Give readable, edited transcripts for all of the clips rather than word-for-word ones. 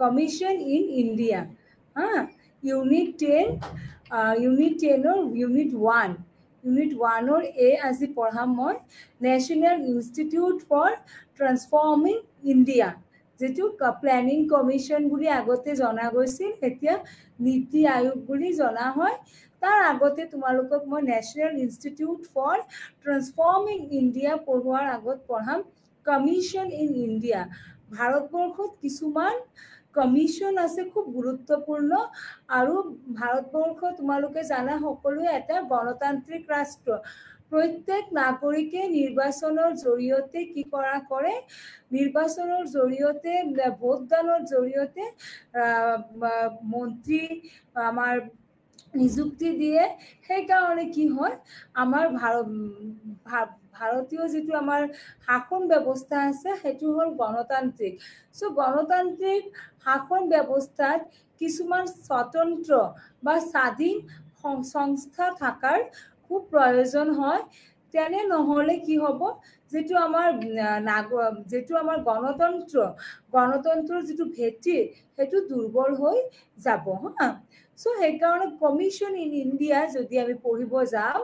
Commission in India unit 10 unit 1 unit 1 এ আজি পঢ়াম মই national institute for transforming India যেটো প্ল্যানিং কমিশন বুলি আগতে জনা গৈছিল এতিয়া নীতি আয়োগ বুলি জনা হয় তাৰ আগতে তোমালোকক মই national institute for transforming India পঢ়োৱাৰ আগত পঢ়াম কমিশন ইন ইণ্ডিয়া ভাৰতবৰ্ষত কিছুমান কমিশন আছে খুব গুৰুত্বপূৰ্ণ আৰু ভাৰতবৰ্ষ তোমালোকে জানা সকলোৱে এটা গণতান্ত্ৰিক ৰাষ্ট্ৰ প্ৰত্যেক নাগৰিকে নিৰ্বাচনৰ জৰিয়তে কি কৰে নিৰ্বাচনৰ জৰিয়তে ভোটদানৰ জৰিয়তে মন্ত্ৰী আমাৰ নিযুক্তি দিয়ে সেই কাৰণে কি হয় আমাৰ ভাৰতীয় যেটো আমাৰ শাসন ব্যৱস্থা আছে হেতু হল গণতান্ত্ৰিক সো গণতান্ত্ৰিক শাসন ব্যৱস্থাত কিছুমান স্বতন্ত্ৰ বা স্বাধীন সংস্থা থাকাৰ খুব প্ৰয়োজন হয় তেনে নহলে কি হ'ব যেটো আমাৰ গণতন্ত্ৰৰ যেটো ভেটি হেতু দুৰ্বল হৈ যাব সো সেই কাৰণে কমিশন ইন ইণ্ডিয়া যদি আমি পঢ়িব যাও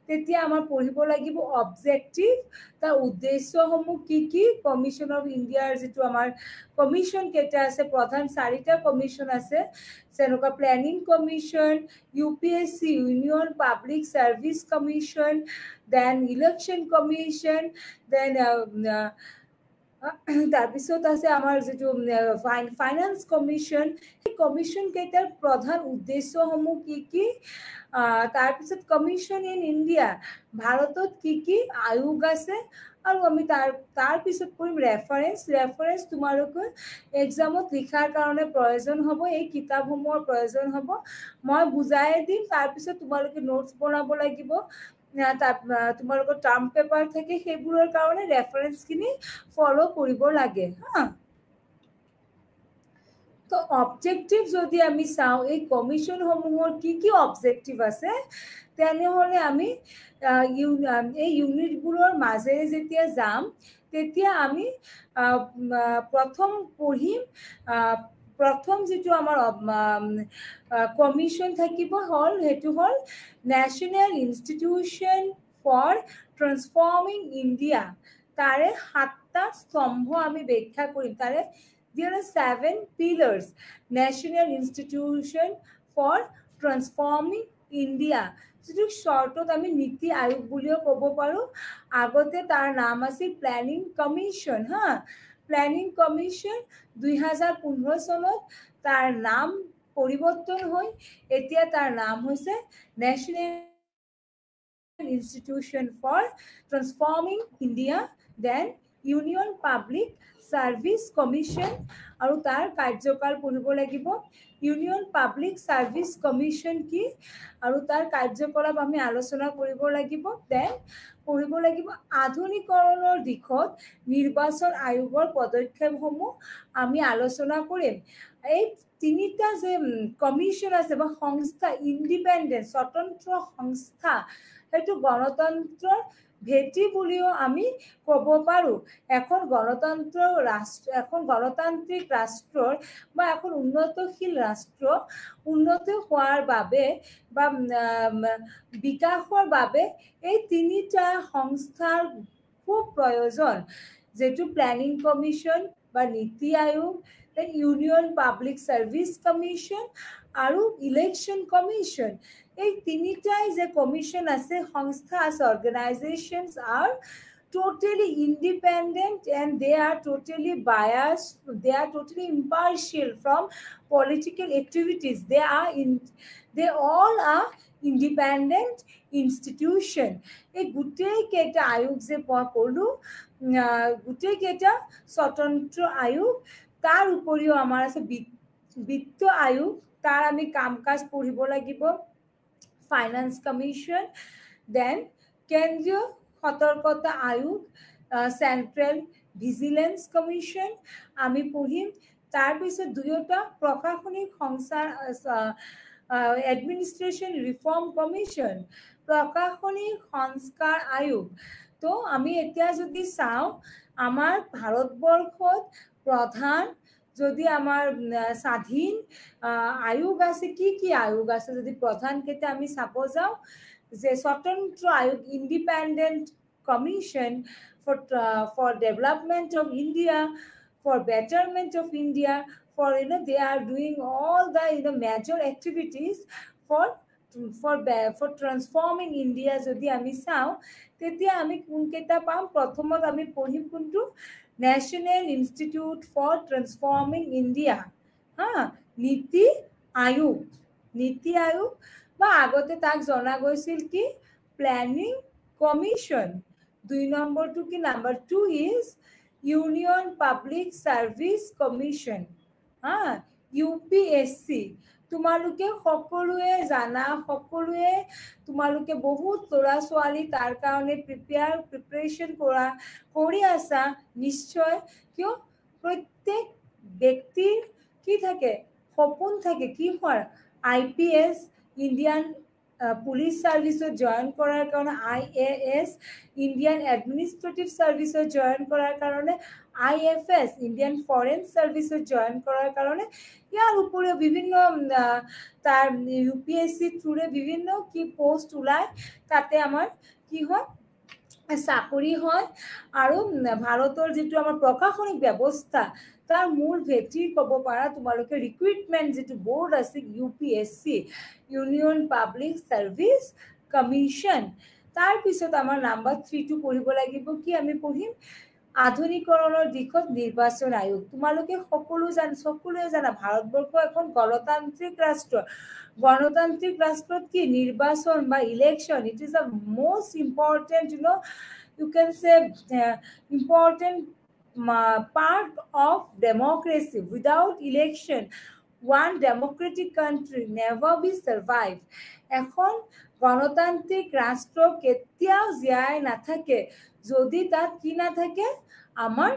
তেতিয়া আমাৰ পঢ়িব লাগিব অবজেক্টিভ তাৰ উদ্দেশ্যসমূহ কি কমিশন অফ ইণ্ডিয়াৰ যেটো আমাৰ কমিশন কেটা আছে প্ৰধান 4টা কমিশন আছে যেনেকুৱা planning commission UPSC union public service commission then election commission then তাৰপিছত আছে আমাৰ যেটো ফাইনান্স কমিশন এই কমিশন কেটাৰ প্ৰধান উদ্দেশ্যসমূহ কি তাৰপিছত কমিশন ইন ইণ্ডিয়া ভাৰতত কি আয়োগ আছে আৰু আমি তাৰ পিছত পঢ়িম ৰেফাৰেন্স তোমালোকে এক্সামত লিখাৰ কাৰণে প্ৰয়োজন হ'ব এই কিতাপসমূহৰ প্ৰয়োজন হ'ব মই বুজাই দিম তাৰ পিছত তোমালোকে নোটছ বনাব লাগিব তোমালোকৰ টাৰ্ম পেপাৰ থাকে সেইবোৰৰ কাৰণে ৰেফাৰেন্স খিনি ফলো কৰিব লাগে তো অবজেক্টিভ যদি আমি চাও এই কমিশন সমূহৰ কি অবজেক্টিভ আছে তেনেহলে আমি এই ইউনিটবোৰৰ মাজেৰে যেতিয়া যাম তেতিয়া আমি প্ৰথম পঢ়িম প্ৰথম যেটো আমাৰ কমিশন থাকিব হল হেতু হল national institution for transforming India তাৰে 7টা স্তম্ভ আমি ব্যাখ্যা কৰিম তাৰে there are 7 pillars national institution for transforming India যেটো শর্টত আমি নীতি আয়োগ বুলিও ক'ব পাৰো আগতে তাৰ নাম আছিল প্ল্যানিং কমিশন প্ল্যানিং কমিশন 2015 চনত তাৰ নাম পৰিৱৰ্তন হৈ এতিয়া তাৰ নাম হৈছে national institution for transforming India then union public service commission আৰু তাৰ কাৰ্যকাল পঢ়িব লাগিব ইউনিয়ন পাব্লিক সাৰ্ভিস কমিশন কি আৰু তাৰ কাৰ্যকলাপ আমি আলোচনা কৰিব লাগিব দেন পঢ়িব লাগিব আধুনিকৰণৰ দিশত নিৰ্বাচন আয়োগৰ পদক্ষেপসমূহ আমি আলোচনা কৰিম এই তিনিটা যে কমিশন আছে বা সংস্থা ইন্ডিপেন্ডেন্ট স্বতন্ত্ৰ সংস্থা হেতু গণতন্ত্ৰৰ ভেটি বুলিও আমি ক'ব পাৰো এখন গণতান্ত্ৰিক ৰাষ্ট্ৰৰ বা এখন উন্নতশীল ৰাষ্ট্ৰ উন্নত হোৱাৰ বাবে বা বিকাশৰ বাবে এই তিনিটা সংস্থাৰ খুব প্ৰয়োজন যেটো প্ল্যানিং কমিশন বা নীতি আয়োগ then union public service commission আৰু ইলেকশন কমিশন এই তিনিটাই যে কমিশন আছে সংস্থা আছে organizations are totally independent and they are totally biased they are totally impartial from political activities they all are independent institution এই গুটেই কেটা আয়োগ যে পঢ়লো গুটেই কেটা স্বতন্ত্ৰ আয়োগ তাৰ উপৰিও আমাৰ আছে বিত্ত আয়োগ তাৰ আমি কামকাজ পঢ়িব লাগিব ফাইনান্স কমিশন দেন কেন্দ্ৰীয় সতৰ্কতা আয়োগ সেন্ট্ৰাল ভিজিলেন্স কমিশন আমি পঢ়িম তাৰ পিছত দুয়োটা প্ৰশাসনিক সংস্থা এডমিনিষ্ট্ৰেশন ৰিফৰ্ম কমিশন প্ৰশাসনিক সংস্কাৰ আয়োগ তো আমি এতিয়া যদি চাও আমাৰ ভাৰতবৰ্ষত প্ৰধান যদি আমাৰ স্বাধীন আয়োগ আছে, কি আয়োগ আছে যদি প্ৰধানকেইটা আমি চাব যাওঁ, যে স্বতন্ত্ৰ আয়োগ, independent commission for development of India, for betterment of India, for they are doing all the major activities for transforming India. যদি আমি চাওঁ তেতিয়া আমি কোনকেইটা পাম? প্ৰথমত আমি পঢ়িম কোনটো? National institute for transforming India, NITI Aayog. নীতি আয়োগ বা আগতে তাক জনা গৈছিল কি? Planning commission. 2 নম্বৰটো কি? Number 2 is union public service commission, UPSC। তোমালোকে সকলোৱে জানা, সকলোৱে তোমালোকে বহুত ল'ৰা ছোৱালী তাৰ কাৰণে প্ৰিপাৰেশ্যন কৰি আছা নিশ্চয়। কিয়? প্ৰত্যেক ব্যক্তিৰ কি থাকে? সপোন থাকে কি হোৱাৰ? IPS, ইণ্ডিয়ান পুলিচ সাৰ্ভিসত জয়েন কৰাৰ কাৰণে, IAS, ইণ্ডিয়ান এডমিনিষ্ট্ৰেটিভ সাৰ্ভিসত জয়েন কৰাৰ কাৰণে, IFS, ইণ্ডিয়ান ফৰেন সাৰ্ভিসত জয়েন কৰাৰ কাৰণে, ইয়াৰ উপৰিও বিভিন্ন তাৰ UPSC থ্ৰুৰে বিভিন্ন কি পোষ্ট ওলায়, তাতে আমাৰ কি হয়? চাকৰি হয়। আৰু ভাৰতৰ যিটো আমাৰ প্ৰশাসনিক ব্যৱস্থা তাৰ মূল ভেটি ক'ব পাৰা তোমালোকে ৰিক্ৰুইটমেণ্ট যিটো বৰ্ড আছে UPSC, union public service commission. তাৰপিছত আমাৰ নাম্বাৰ 3টো পঢ়িব লাগিব কি? আমি পঢ়িম আধুনিকৰণৰ দিশত নিৰ্বাচন আয়োগ। তোমালোকে সকলোৱে জানা ভাৰতবৰ্ষ এখন গণতান্ত্ৰিক ৰাষ্ট্ৰ। গণতান্ত্ৰিক ৰাষ্ট্ৰত কি? নিৰ্বাচন বা election, it is the most important, you can say important part of democracy. Without election, one democratic country never be survive. এখন গণতান্ত্রিক রাষ্ট্র কেতিয়াও জীয়াই নাথাকে যদি তাত কি নাথাকে? আমার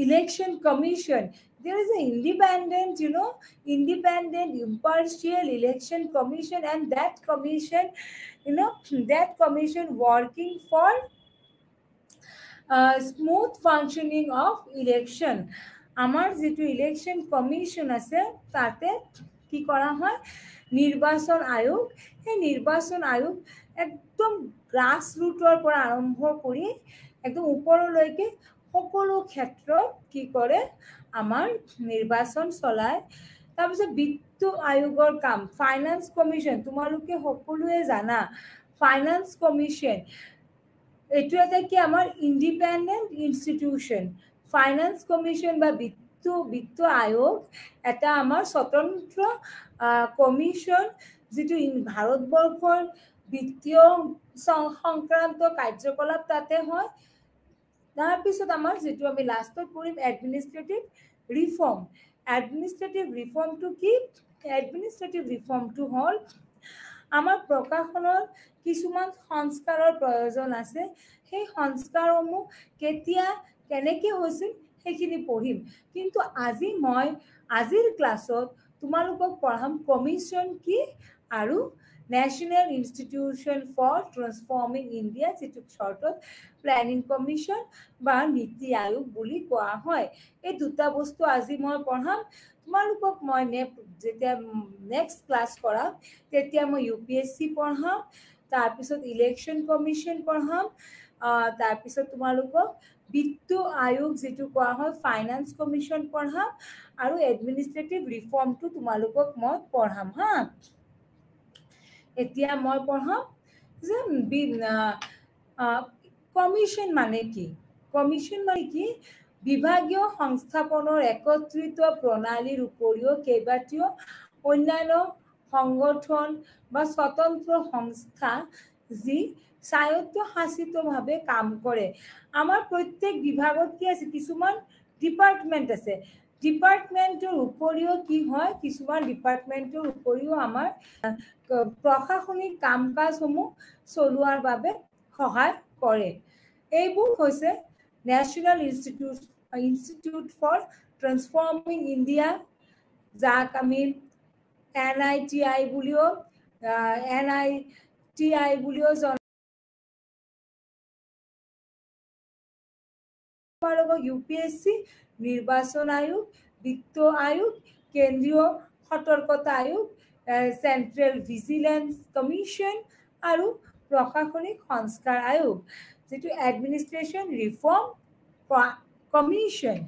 election commission. There is an independent, independent, impartial election commission, and that commission working for smooth functioning of election. আমার যেটো ইলেকশন কমিশন আছে তাতে কি করা হয়? নির্বাচন আয়োগ। এই নির্বাচন আয়োগ একদম গ্ৰাস ৰুটৰ পৰা আৰম্ভ কৰি একদম ওপৰলৈকে সকলো ক্ষেত্ৰত কি কৰে? আমাৰ নিৰ্বাচন চলায়। তাৰপিছত বিত্ত আয়োগৰ কাম, ফাইনান্স কমিশ্যন। তোমালোকে সকলোৱে জানা ফাইনান্স কমিশ্যন এইটো এটা কি? আমাৰ ইণ্ডিপেণ্ডেণ্ট ইনষ্টিটিউশ্যন। ফাইনান্স কমিশ্যন বা বিত্ত আয়োগ এটা আমাৰ স্বতন্ত্ৰ কমিশ্যন, যিটো ভাৰতবৰ্ষৰ বিত্তীয় সংক্ৰান্ত কাৰ্যকলাপ তাতে হয়। তাৰপিছত আমাৰ যিটো আমি লাষ্টত পঢ়িম এডমিনিষ্ট্ৰেটিভ ৰিফৰ্ম। এডমিনিষ্ট্ৰেটিভ ৰিফৰ্মটো কি? এডমিনিষ্ট্ৰেটিভ ৰিফৰ্মটো হ'ল আমাৰ প্ৰশাসনৰ কিছুমান সংস্কাৰৰ প্ৰয়োজন আছে। সেই সংস্কাৰসমূহ কেতিয়া কেনেকৈ হৈছিল সেইখিনি পঢ়িম। কিন্তু আজিৰ ক্লাছত তোমালোকক পঢ়াম কমিশ্যন কি আৰু national institution for transforming India, যিটো শৰ্টত প্লেনিং কমিশ্যন বা নীতি আয়োগ বুলি কোৱা হয়। এই দুটা বস্তু আজি মই পঢ়াম। তোমালোকক মই যেতিয়া নেক্সট ক্লাছ কৰাম তেতিয়া মই UPSC পঢ়াম, তাৰপিছত ইলেকশ্যন কমিশ্যন পঢ়াম, তাৰপিছত তোমালোকক বিত্ত আয়োগ যিটো কোৱা হয় ফাইনান্স কমিশ্যন পঢ়াম, আৰু এডমিনিষ্ট্ৰেটিভ ৰিফৰ্মটো তোমালোকক মই পঢ়াম। এতিয়া মই পঢ়াম যে কমিশ্যন মানে কি? কমিশ্যন মানে কি? বিভাগীয় সংস্থাপনৰ একত্ৰিত প্ৰণালীৰ উপৰিও কেইবাটাও অন্যান্য সংগঠন বা স্বতন্ত্ৰ সংস্থা যি স্বায়ত্তশাসিতভাৱে কাম কৰে। আমাৰ প্ৰত্যেক বিভাগত কি আছে? কিছুমান ডিপাৰ্টমেণ্ট আছে। ডিপাৰ্টমেণ্টৰ উপৰিও কি হয়? কিছুমান ডিপাৰ্টমেণ্টৰ উপৰিও আমাৰ প্ৰশাসনিক কাম কাজসমূহ চলোৱাৰ বাবে সহায় কৰে। এইবোৰ হৈছে national institute for transforming India, যাক আমি NITI বুলিও UPSC, নিৰ্বাচন আয়োগ, বিত্ত আয়োগ, কেন্দ্ৰীয় সতৰ্কতা আয়োগ, সেন্ট্ৰেল ভিজিলেন্স কমিশন আৰু প্ৰশাসনিক সংস্কাৰ আয়োগ, যেটো এডমিনিষ্ট্ৰেশ্যন ৰিফৰ্ম কমিশন।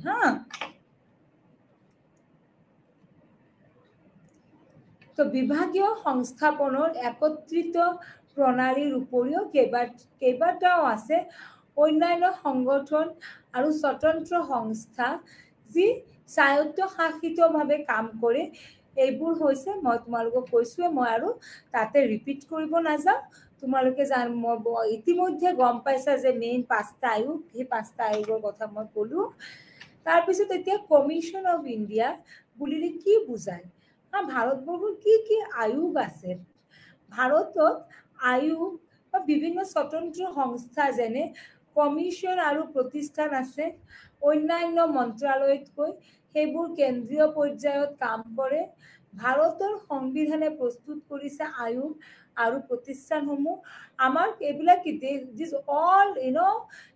তো বিভাগীয় সংস্থাপনৰ একত্ৰিত প্ৰণালীৰ উপৰিও কেইবাটাও আছে অন্যান্য সংগঠন আৰু স্বতন্ত্ৰ সংস্থা যি স্বায়ত্তশাসিতভাৱে কাম কৰে। এইবোৰ হৈছে মই তোমালোকক কৈছোৱে, মই আৰু তাতে ৰিপিট কৰিব নাযাওঁ। তোমালোকে ইতিমধ্যে গম পাইছা যে মেইন 5টা আয়োগ, সেই 5টা আয়োগৰ কথা মই ক'লো। তাৰপিছত এতিয়া কমিশন অফ ইণ্ডিয়া বুলিলে কি বুজায়? ভাৰতবৰ্ষৰ কি আয়োগ আছে? ভাৰতত আয়োগ বা বিভিন্ন স্বতন্ত্ৰ সংস্থা যেনে কমিশন আৰু প্ৰতিষ্ঠান আছে। অন্যান্য মন্ত্ৰালয়তকৈ সেইবোৰ কেন্দ্ৰীয় পৰ্যায়ত কাম কৰে। ভাৰতৰ সংবিধানে প্ৰস্তুত কৰিছে আয়োগ আৰু প্ৰতিষ্ঠানসমূহ। আমাৰ এইবিলাক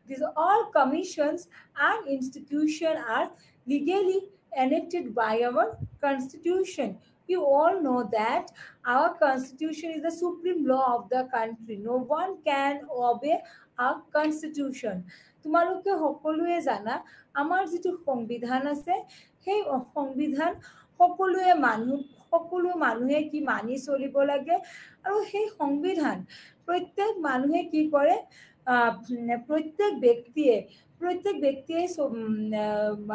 these all commissions and institutions are legally enacted by our constitution. You all know that our constitution is the supreme law of the country. No one can obey our constitution. তোমালোকে সকলোৱে জানা আমাৰ যেটো সংবিধান আছে, সেই সংবিধান সকলো মানুহে কি মানি চলিব লাগে। আৰু সেই সংবিধান প্ৰত্যেক মানুহে কি কৰে, প্ৰত্যেক ব্যক্তিয়ে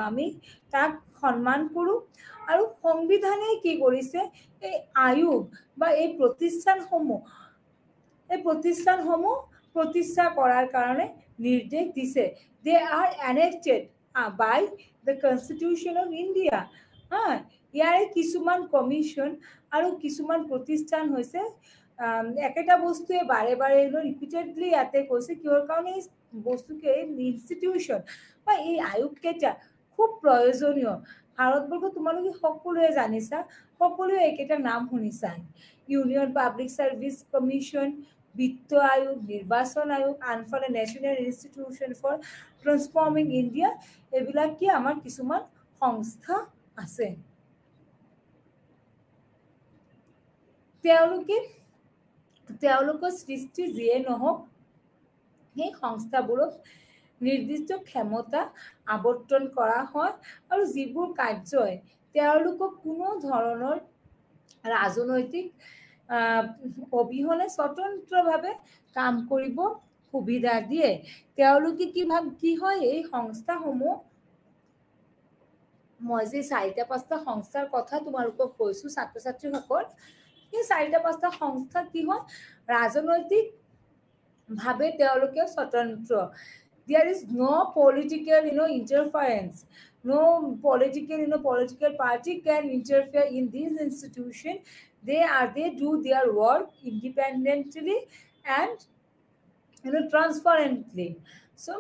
আমি তাক সন্মান কৰোঁ। আৰু সংবিধানে কি কৰিছে, এই আয়োগ বা এই প্ৰতিষ্ঠানসমূহ প্ৰতিষ্ঠা কৰাৰ কাৰণে নিৰ্দেশ দিছে। They are enacted by the Constitution of India. ইয়াৰে কিছুমান কমিশন আৰু কিছুমান প্ৰতিষ্ঠান হৈছে একেটা বস্তুৱে বাৰে বাৰে ৰিপিটেডলি ইয়াতে কৈছে, কিহৰ কাৰণে এই বস্তুকে ইনষ্টিটিউচন বা এই আয়োগ কেইটা খুব প্ৰয়োজনীয়। ভাৰতবৰ্ষ তোমালোকে সকলোৱে জানিছা, সকলোৱে একেটা নাম শুনিছা, ইউনিয়ন পাব্লিক সাৰ্ভিস কমিশন, বিত্ত আয়োগ, নিৰ্বাচন আয়োগ, আনফালে national institution for transforming India. এইবিলাক কি আমাৰ কিছুমান সংস্থা আছে। তেওঁলোকৰ সৃষ্টি যিয়ে নহওক, সেই সংস্থাবোৰক নিৰ্দিষ্ট ক্ষমতা আবণ্টন কৰা হয় আৰু যিবোৰ কাৰ্যই তেওঁলোকক কোনো ধৰণৰ ৰাজনৈতিক অবিহনে স্বতন্ত্ৰভাৱে কাম কৰিব সুবিধা দিয়ে। তেওঁলোকে কি হয়, এই সংস্থাসমূহ, মই যে 4-5টা সংস্থাৰ কথা তোমালোকক কৈছো ছাত্ৰ ছাত্ৰীসকল, এই 4-5টা সংস্থা কি হয়, ৰাজনৈতিক ভাৱে তেওঁলোকে স্বতন্ত্ৰ। There is no political interference. No political party can interfere in these institutions. They do their work independently and transparently. So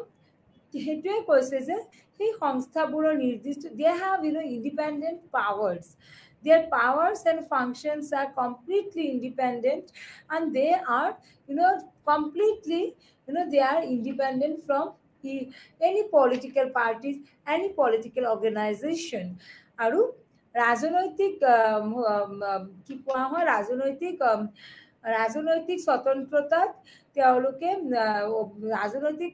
হেতুৱে কৈছে যে সেই সংস্থাবোৰৰ নিৰ্দিষ্ট, they have independent powers. Their powers and functions are completely independent, and they are completely they are independent from any political parties, any political organization. আৰু ৰাজনৈতিক কি কোৱা হয়, ৰাজনৈতিক স্বতন্ত্ৰতাত তেওঁলোকে ৰাজনৈতিক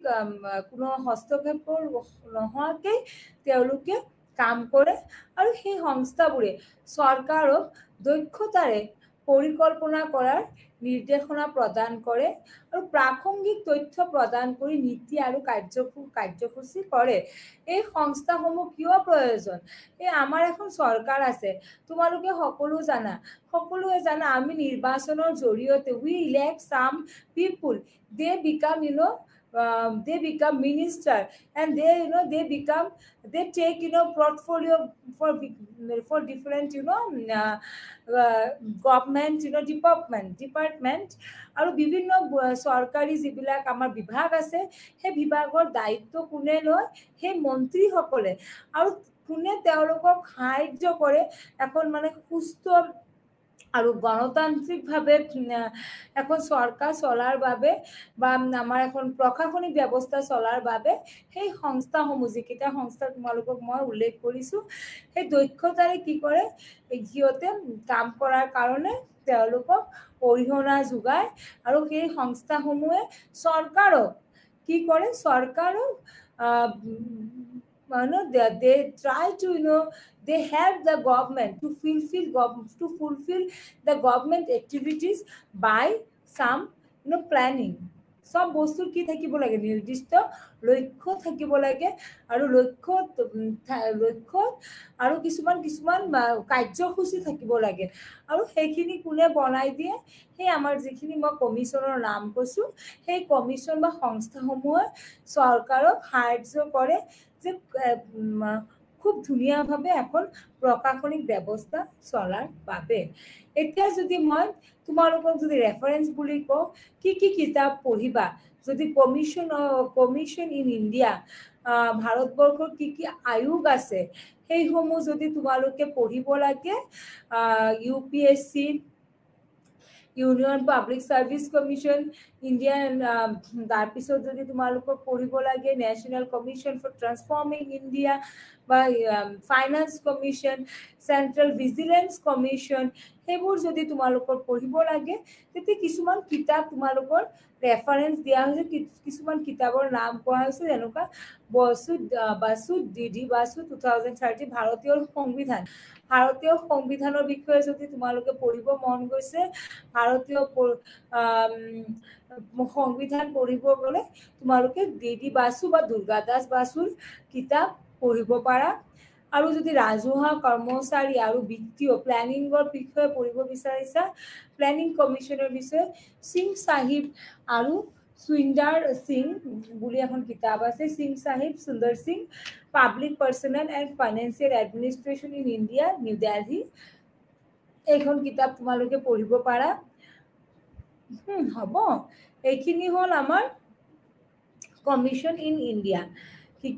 কোনো হস্তক্ষেপ নোহোৱাকৈ তেওঁলোকে কাম কৰে। আৰু সেই সংস্থাবোৰে চৰকাৰক দক্ষতাৰে পৰিকল্পনা কৰাৰ নিৰ্দেশনা প্ৰদান কৰে আৰু প্ৰাসংগিক তথ্য প্ৰদান কৰি নীতি আৰু কাৰ্যসূচী কৰে। এই সংস্থাসমূহ কিয় প্ৰয়োজন? এই আমাৰ এখন চৰকাৰ আছে, তোমালোকে সকলোৱে জানা আমি নিৰ্বাচনৰ জৰিয়তে we elect some people, they become minister, and they take portfolio for different government department আৰু বিভিন্ন চৰকাৰী যিবিলাক আমাৰ বিভাগ আছে, সেই বিভাগৰ দায়িত্ব কোনে লয়? সেই মন্ত্ৰীসকলে। আৰু কোনে তেওঁলোকক সাহায্য কৰে এখন সুস্থ আৰু গণতান্ত্রিকভাবে এখন সরকার চলার বাবে বা আমার এখন প্রশাসনিক ব্যবস্থা চলার বাবে সেই সংস্থাসমূহ যিকেইটা সংস্থা তোমালোকক মই উল্লেখ কৰিছো সেই দক্ষতাৰে কি কৰে সিহঁতে কাম কৰাৰ কাৰণে তেওঁলোকক অৰিহণা যোগায় আৰু সেই সংস্থাসমূহে চৰকাৰক কি কৰে চৰকাৰক they try to they help the government to fulfill the government activities by some planning সব বস্তুৰ কি থাকিব লাগে নিৰ্দিষ্ট লক্ষ্য থাকিব লাগে আৰু লক্ষ্য আৰু কিছুমান কাৰ্যসূচী থাকিব লাগে আৰু সেইখিনি কোনে বনাই দিয়ে সেই আমাৰ যিখিনি মই কমিছনৰ নাম কৈছো সেই কমিছন বা সংস্থাসমূহে চৰকাৰক সাহায্য কৰে যে খুব ধুনীয়াভাৱে এখন প্ৰশাসনিক ব্যৱস্থা চলাৰ বাবে এতিয়া যদি মই তোমালোকক যদি ৰেফাৰেন্স বুলি কওঁ কি কিতাপ পঢ়িবা যদি কমিশন ইন ইণ্ডিয়া ভাৰতবৰ্ষৰ কি আয়োগ আছে সেইসমূহ যদি তোমালোকে পঢ়িব লাগে UPSC union public service commission Indian তাৰপিছত যদি তোমালোকক পঢ়িব লাগে national commission for transforming India বা finance commission central vigilance commission সেইবোৰ যদি তোমালোকৰ পঢ়িব লাগে তেতিয়া কিছুমান কিতাপ তোমালোকৰ ৰেফাৰেন্স দিয়া হৈছে কিছুমান কিতাপৰ নাম কোৱা হৈছে যেনেকুৱা বাসু 2030 ভাৰতীয় সংবিধানৰ বিষয়ে যদি তোমালোকে পঢ়িব মন গৈছে ভাৰতীয় সংবিধান পঢ়িব গলে তোমালোকে DD বাসু বা দুৰ্গা দাস বাসুৰ কিতাপ পঢ়িব পাৰা আৰু যদি ৰাজহুৱা কৰ্মচাৰী আৰু বিত্তীয় প্ল্যানিংৰ বিষয়ে পঢ়িব বিচাৰিছা প্ল্যানিং কমিশনৰ বিষয়ে সিং সাহিব আৰু সুইন্দাৰ সিং বুলি এখন কিতাপ আছে Singh Sahib Sundar Singh public personnel and financial administration in India New Delhi এইখন কিতাপ তোমালোকে পঢ়িব পাৰা হ'ব এইখিনি হল আমাৰ কমিশন ইন ইণ্ডিয়া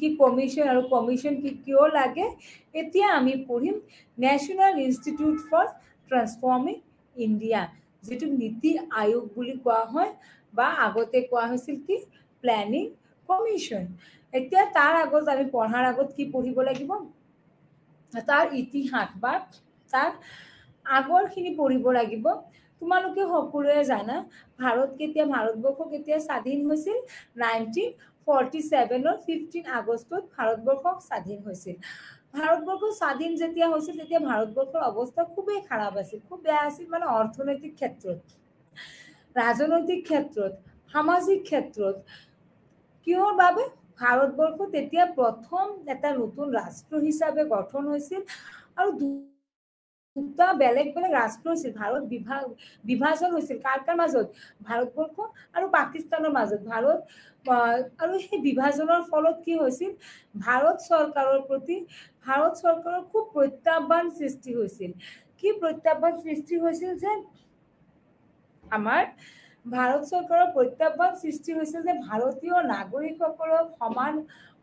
কি কমিশন আৰু কমিশন কিয় লাগে এতিয়া আমি পঢ়িম national institute for transforming India যেটো নীতি আয়োগ বুলি কোৱা হয় বা আগতে কোৱা হৈছিল কি প্ল্যানিং কমিশন এতিয়া তাৰ আগত আমি পঢ়াৰ আগত কি পঢ়িব লাগিব তাৰ ইতিহাস বা তাৰ আগৰখিনি পঢ়িব লাগিব তোমালোকে সকলোৱে জানা ভাৰতবৰ্ষ কেতিয়া স্বাধীন হৈছিল 1947 15 আগষ্টত ভাৰতবৰ্ষ স্বাধীন হৈছিল ভাৰতবৰ্ষ স্বাধীন যেতিয়া হৈছিল তেতিয়া ভাৰতবৰ্ষৰ অৱস্থা খুবেই খাৰাপ আছিল খুব বেয়া আছিল মানে অৰ্থনৈতিক ক্ষেত্ৰত ৰাজনৈতিক ক্ষেত্ৰত সামাজিক ক্ষেত্ৰত কিহৰ বাবে ভাৰতবৰ্ষ তেতিয়া প্ৰথম এটা নতুন ৰাষ্ট্ৰ হিচাপে গঠন হৈছিল আৰু দুটা বেলেগ ৰাষ্ট্ৰ হৈছিল ভাৰত বিভাজন হৈছিল কাৰ মাজত ভাৰতবৰ্ষ আৰু পাকিস্তানৰ মাজত আৰু সেই বিভাজনৰ ফলত কি হৈছিল ভাৰত চৰকাৰৰ প্ৰতি ভাৰত চৰকাৰৰ খুব প্ৰত্যাহ্বান সৃষ্টি হৈছিল কি প্ৰত্যাহ্বান সৃষ্টি হৈছিল যে আমাৰ ভাৰত চৰকাৰৰ প্ৰত্যাহ্বান সৃষ্টি হৈছিল যে ভাৰতীয় নাগৰিকসকলক সমান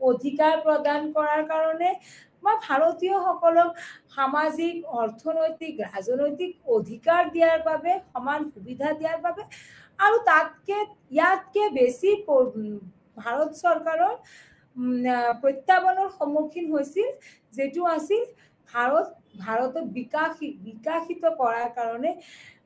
অধিকাৰ প্ৰদান কৰাৰ কাৰণে বা ভাৰতীয়সকলক সামাজিক অৰ্থনৈতিক ৰাজনৈতিক অধিকাৰ দিয়াৰ বাবে সমান সুবিধা দিয়াৰ বাবে আৰু ইয়াতকে বেছি ভাৰত চৰকাৰৰ প্ৰত্যাহ্বানৰ সন্মুখীন হৈছিল যেটো আছিল ভাৰতক বিকাশিত কৰাৰ কাৰণে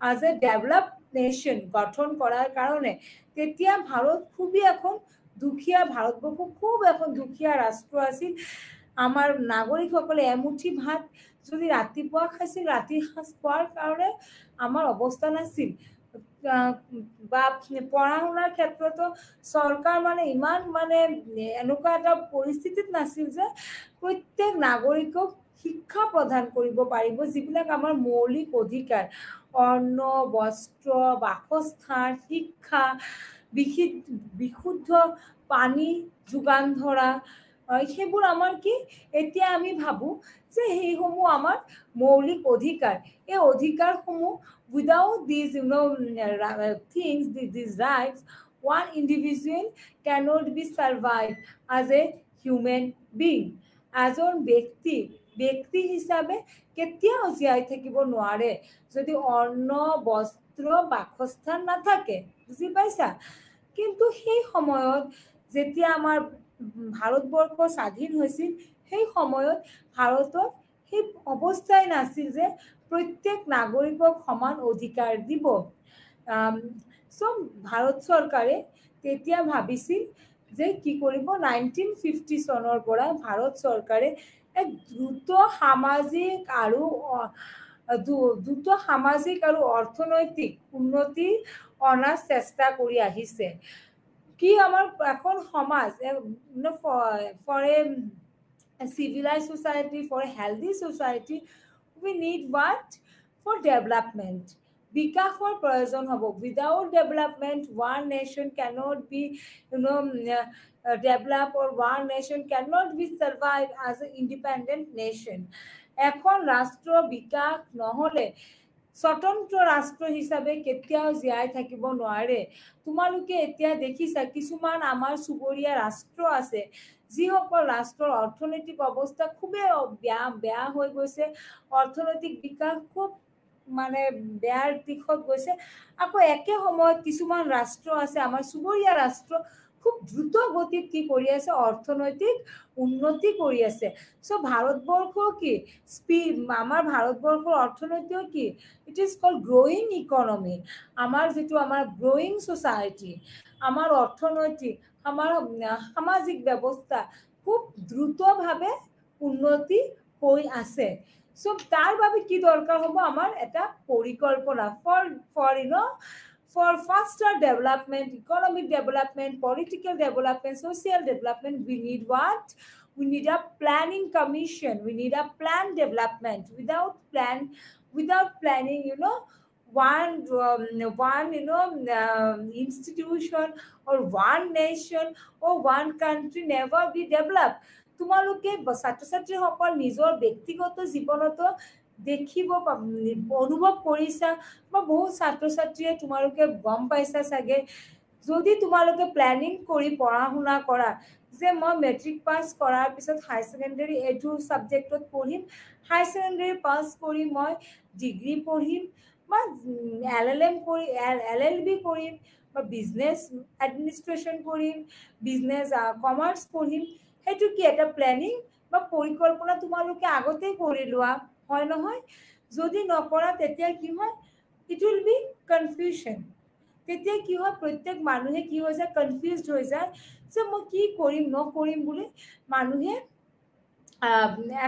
as a developed nation গঠন কৰাৰ কাৰণে তেতিয়া ভাৰত খুবই এখন দুখীয়া ভাৰতবৰ্ষ খুব এখন দুখীয়া ৰাষ্ট্ৰ আছিল আমাৰ নাগৰিকসকলে এমুঠি ভাত যদি ৰাতিপুৱা খাইছিল ৰাতি সাঁজ খোৱাৰ কাৰণে আমাৰ অৱস্থা নাছিল বা পঢ়া শুনাৰ ক্ষেত্ৰতো চৰকাৰ ইমান এনেকুৱা এটা পৰিস্থিতিত নাছিল যে প্ৰত্যেক নাগৰিকক শিক্ষা প্ৰদান কৰিব পাৰিব যিবিলাক আমাৰ মৌলিক অধিকাৰ অন্ন বস্ত্ৰ বাসস্থান শিক্ষা বিশুদ্ধ পানী যোগান ধৰা সেইবোৰ আমাৰ কি এতিয়া আমি ভাবো যে সেইসমূহ আমাৰ মৌলিক অধিকাৰ এই অধিকাৰসমূহ without these things these rights one individual cannot be survived as a human being এজন ব্যক্তি ব্যক্তি হিচাপে কেতিয়াও জীয়াই থাকিব নোৱাৰে যদি অন্ন বস্ত্ৰ বাসস্থান নাথাকে বুজি পাইছা কিন্তু সেই সময়ত যেতিয়া আমাৰ ভাৰতবৰ্ষ স্বাধীন হৈছিল সেই সময়ত ভাৰতত সেই অৱস্থাই নাছিল যে প্ৰত্যেক নাগৰিকক সমান অধিকাৰ দিব সব ভাৰত চৰকাৰে তেতিয়া ভাবিছিল যে কি কৰিব 1950 চনৰ পৰা ভাৰত চৰকাৰে এক দ্ৰুত সামাজিক আৰু অৰ্থনৈতিক উন্নতি অনাৰ চেষ্টা কৰি আহিছে কি আমাৰ এখন সমাজ for a civilized society for a healthy society we need what for development বিকাশৰ প্ৰয়োজন হ'ব without development one nation cannot be develop or one nation cannot be survive as an independent nation এখন ৰাষ্ট্ৰ বিকাশ নহলে স্বতন্ত্ৰ ৰাষ্ট্ৰ হিচাপে কেতিয়াও জীয়াই থাকিব নোৱাৰে তোমালোকে এতিয়া দেখিছা কিছুমান আমাৰ সুবৰীয়া ৰাষ্ট্ৰ আছে যিসকল ৰাষ্ট্ৰৰ অৰ্থনৈতিক অৱস্থা খুবেই বেয়া হৈ গৈছে অৰ্থনৈতিক বিকাশ খুব মানে বেয়াৰ দিশত গৈছে আকৌ একে সময়ত কিছুমান ৰাষ্ট্ৰ আছে আমাৰ সুবৰীয়া ৰাষ্ট্ৰ খুব দ্ৰুত গতিত কি কৰি আছে অৰ্থনৈতিক উন্নতি কৰি আছে সো ভাৰতবৰ্ষ কি আমাৰ ভাৰতবৰ্ষৰ অৰ্থনৈতিক কি ইট ইজ কল্ড গ্ৰোইং ইকনমি আমাৰ যেটো আমাৰ গ্ৰোইং সোসাইটি আমাৰ অৰ্থনৈতিক আমাৰ সামাজিক ব্যৱস্থা খুব দ্ৰুতভাৱে উন্নতি হৈ আছে সো তাৰ বাবে কি দৰকাৰ হ'ব আমাৰ এটা পৰিকল্পনা for faster development economic development political development social development we need what we need a planning commission we need a plan development without planning one institution or one nation or one country never be developed তোমালোকে ছাত্ৰ-ছাত্ৰী সকল নিজৰ ব্যক্তিগত জীৱনত দেখিব অনুভৱ কৰিছা বা বহু ছাত্ৰ-ছাত্ৰীয়ে তোমালোকে গম পাইছা চাগে যদি তোমালোকে প্ল্যানিং কৰি পঢ়া শুনা কৰা যে মই মেট্ৰিক পাস কৰাৰ পিছত হাই সেকেন্ডাৰী এটো সাবজেক্টত পঢ়িম হাই সেকেন্ডাৰী পাস কৰি মই ডিগ্ৰী পঢ়িম বা এলএলএম কৰি এলএলবি কৰিম বা বিজনেস এডমিনিষ্ট্ৰেচন কৰিম বিজনেস কমাৰ্স পঢ়িম হেতু কি এটা প্ল্যানিং বা পৰিকল্পনা তোমালোকে আগতে কৰি লোৱা হয় নহয় যদি নকৰা তেতিয়া কি হয় ইট উইল বি কনফিউজন তেতিয়া কি হয় প্ৰত্যেক মানুহে কি হৈ যায় কনফিউজড হৈ যায় যে মই কি কৰিম নকৰিম বুলি মানুহে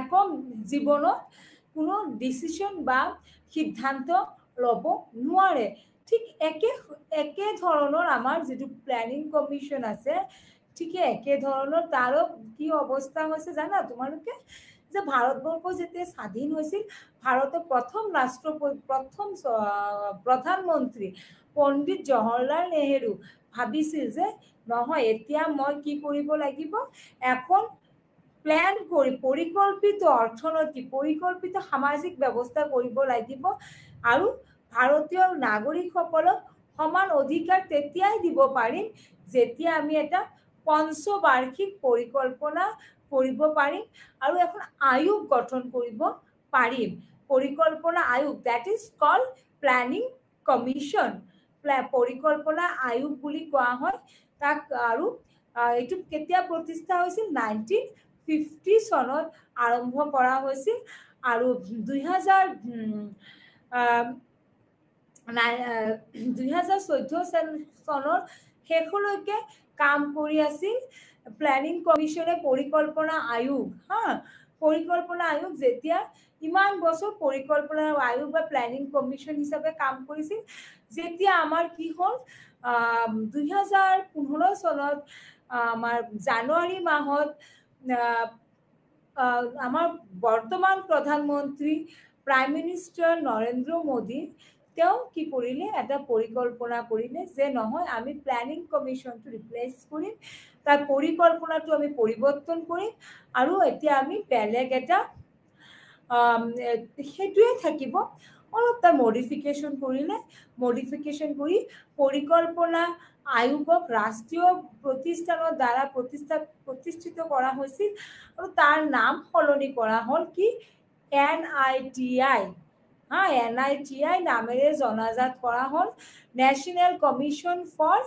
একম জীৱনত কোনো ডিসিশন বা সিদ্ধান্ত লব নোৱাৰে ঠিক একে ধৰণৰ আমাৰ যেটো প্ল্যানিং কমিশন আছে ঠিক একে ধৰণৰ তাৰ কি অৱস্থা হৈছে জানা তোমালোকে যে ভাৰতবৰ্ষ যেতে স্বাধীন হৈছিল ভাৰতৰ প্ৰথম প্ৰধানমন্ত্ৰী পণ্ডিত জৱাহৰলাল নেহেৰু ভাবিছিল যে নহয় এতিয়া মই কি কৰিব লাগিব এখন প্ল্যান কৰি পৰিকল্পিত অৰ্থনৈতিক পৰিকল্পিত সামাজিক ব্যৱস্থা কৰিব লাগিব আৰু ভাৰতীয় নাগৰিকসকলক সমান অধিকাৰ তেতিয়াই দিব পাৰিম যেতিয়া আমি এটা পঞ্চবাৰ্ষিক পৰিকল্পনা কৰিব পাৰিম আৰু এখন আয়োগ গঠন কৰিব পাৰিম পৰিকল্পনা আয়োগ that is called planning commission পৰিকল্পনা আয়োগ বুলি কোৱা হয় তাক আৰু এটো কেতিয়া প্ৰতিষ্ঠা হৈছিল 1950 চনত আৰম্ভ কৰা হৈছিল আৰু 2014 চনৰ শেষলৈকে কাম কৰি আছিল প্ল্যানিং কমিশনে পৰিকল্পনা আয়োগ পৰিকল্পনা আয়োগ যেতিয়া ইমান বছৰ পৰিকল্পনা আয়োগ বা প্ল্যানিং কমিশন হিচাপে কাম কৰিছিল যেতিয়া আমাৰ কি হল 2015 চনত আমাৰ জানুৱাৰী মাহত আমাৰ বৰ্তমান প্ৰধানমন্ত্ৰী প্ৰাইম মিনিষ্টাৰ নৰেন্দ্ৰ মোদী তেওঁ কি কৰিলে এটা পৰিকল্পনা কৰিলে যে নহয় আমি প্ল্যানিং কমিশনটো ৰিপ্লেস কৰিম তাৰ পৰিকল্পনাটো আমি পৰিৱৰ্তন কৰিম আৰু এতিয়া আমি বেলেগ এটা হেতুৱে থাকিব অলপ তা মডিফিকেশন কৰিলে মডিফিকেশন কৰি পৰিকল্পনা আয়োগক ৰাষ্ট্ৰীয় প্ৰতিষ্ঠানৰ দ্বাৰা প্ৰতিষ্ঠিত কৰা হৈছিল আৰু তাৰ নাম সলনি কৰা হ'ল কি NITI NITI নামেৰে জনাজাত কৰা হ'ল national commission for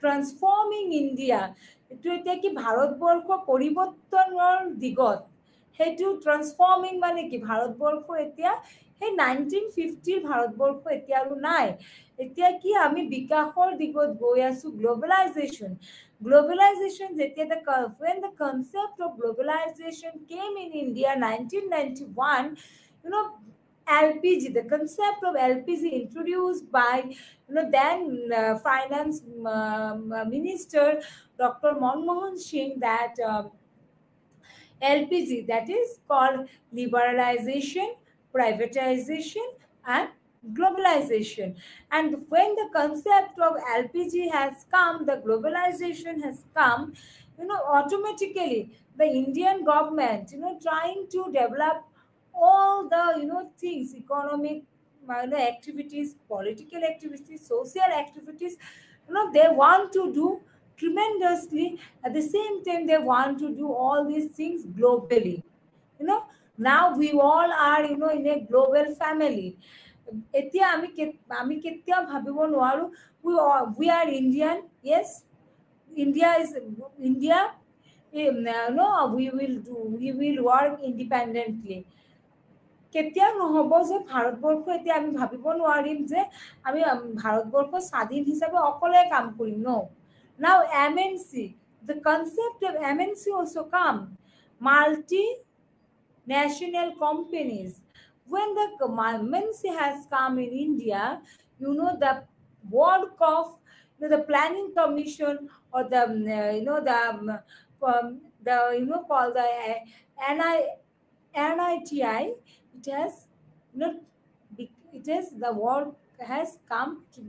transforming India এইটো এতিয়া কি ভাৰতবৰ্ষ পৰিৱৰ্তনৰ দিগত সেইটো ট্ৰান্সফৰ্মিং মানে কি ভাৰতবৰ্ষ এতিয়া সেই 1950 ভাৰতবৰ্ষ এতিয়া আৰু নাই এতিয়া কি আমি বিকাশৰ দিগত গৈ আছো গ্লোবালাইজেশন যেতিয়া when the concept of globalization came in India 1991 LPG the concept of LPG introduced by then finance minister Dr. Manmohan Singh that LPG that is called liberalization privatization and globalization and when the concept of LPG has come the globalization has come automatically the Indian government trying to develop all the things economic activities political activities social activities they want to do tremendously at the same time they want to do all these things globally now we all are in a global family এতিয়া আমি কেতিয়া ভাবিব নোৱাৰো we are Indian yes India no we will work independently কেতিয়া নহব যে ভাৰতবৰ্ষ এতিয়া আমি ভাবিব নোৱাৰিম যে আমি ভাৰতবৰ্ষ স্বাধীন হিচাপে অকলে কাম কৰিম no now MNC the concept of MNC also come multinational companies when the MNC has come in India the work of the planning commission or the called the NITI the work has come to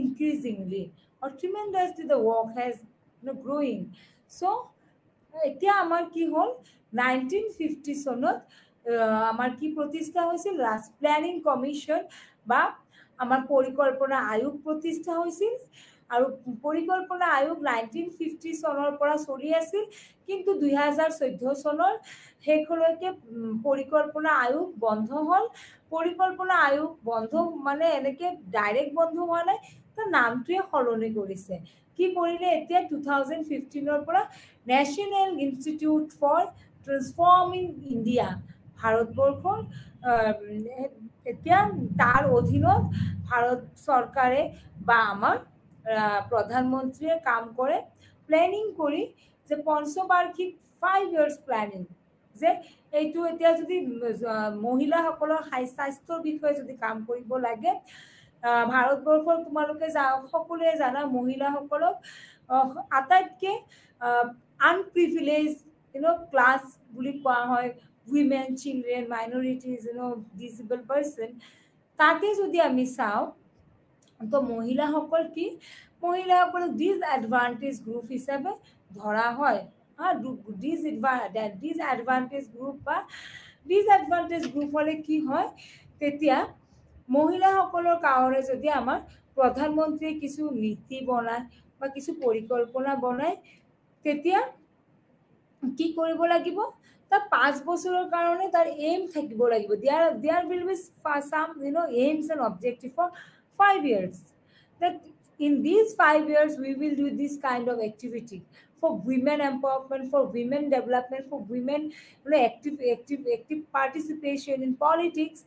increasingly or tremendously the work has growing so এতিয়া আমাৰ কি হল 1950 সনত আমাৰ কি প্ৰতিষ্ঠা হৈছিল planning commission বা আমাৰ পৰিকল্পনা আয়োগ প্ৰতিষ্ঠা হৈছিল আৰু পৰিকল্পনা আয়োগ 1950 সনৰ পৰা চলি আছিল কিন্তু 2014 সনৰ শেষলৈকে পৰিকল্পনা আয়োগ বন্ধ হল পৰিকল্পনা আয়োগ বন্ধ মানে এনেকে ডাইৰেক্ট বন্ধ হোৱা নাই তাৰ নামটোৱে সলনি কৰিছে কি কৰিলে এতিয়া 2015 ৰ পৰা national institute for transforming India Bharatvarsh এতিয়া তাৰ অধীনত ভাৰত চৰকাৰে বা আমাৰ প্ৰধানমন্ত্ৰীয়ে কাম কৰে প্ল্যানিং কৰি যে পঞ্চবাৰ্ষিক 5 years প্ল্যানিং যে এইটো এতিয়া যদি মহিলাসকলৰ স্বাস্থ্যৰ বিষয়ে যদি কাম কৰিব লাগে ভাৰতবৰ্ষৰ তোমালোকে সকলোৱে জানা মহিলাসকলক আটাইতকৈ আনপ্ৰিভিলেজ ক্লাছ বুলি কোৱা হয় women children minorities disabled person তাতে যদি আমি চাও তো মহিলাসকল কি মহিলাসকল ডিসঅ্যাডভান্টেজ গ্রুপ হিসাবে ধরা হয় ডিসঅ্যাডভান্টেজ গ্রুপ বা ডিসঅ্যাডভান্টেজ গ্রুপ হলে কি হয় তেতিয়া মহিলাসকলৰ কাৰণে যদি আমাৰ প্ৰধানমন্ত্ৰীয়ে কিছু নীতি বনায় বা কিছু পৰিকল্পনা বনায় তেতিয়া কি কৰিব লাগিব তাৰ 5 বছৰৰ কাৰণে তাৰ এম থাকিব লাগিব there will be some aims and objective for 5 years that in these 5 years we will do this kind of activity for women empowerment for women development for women active participation in politics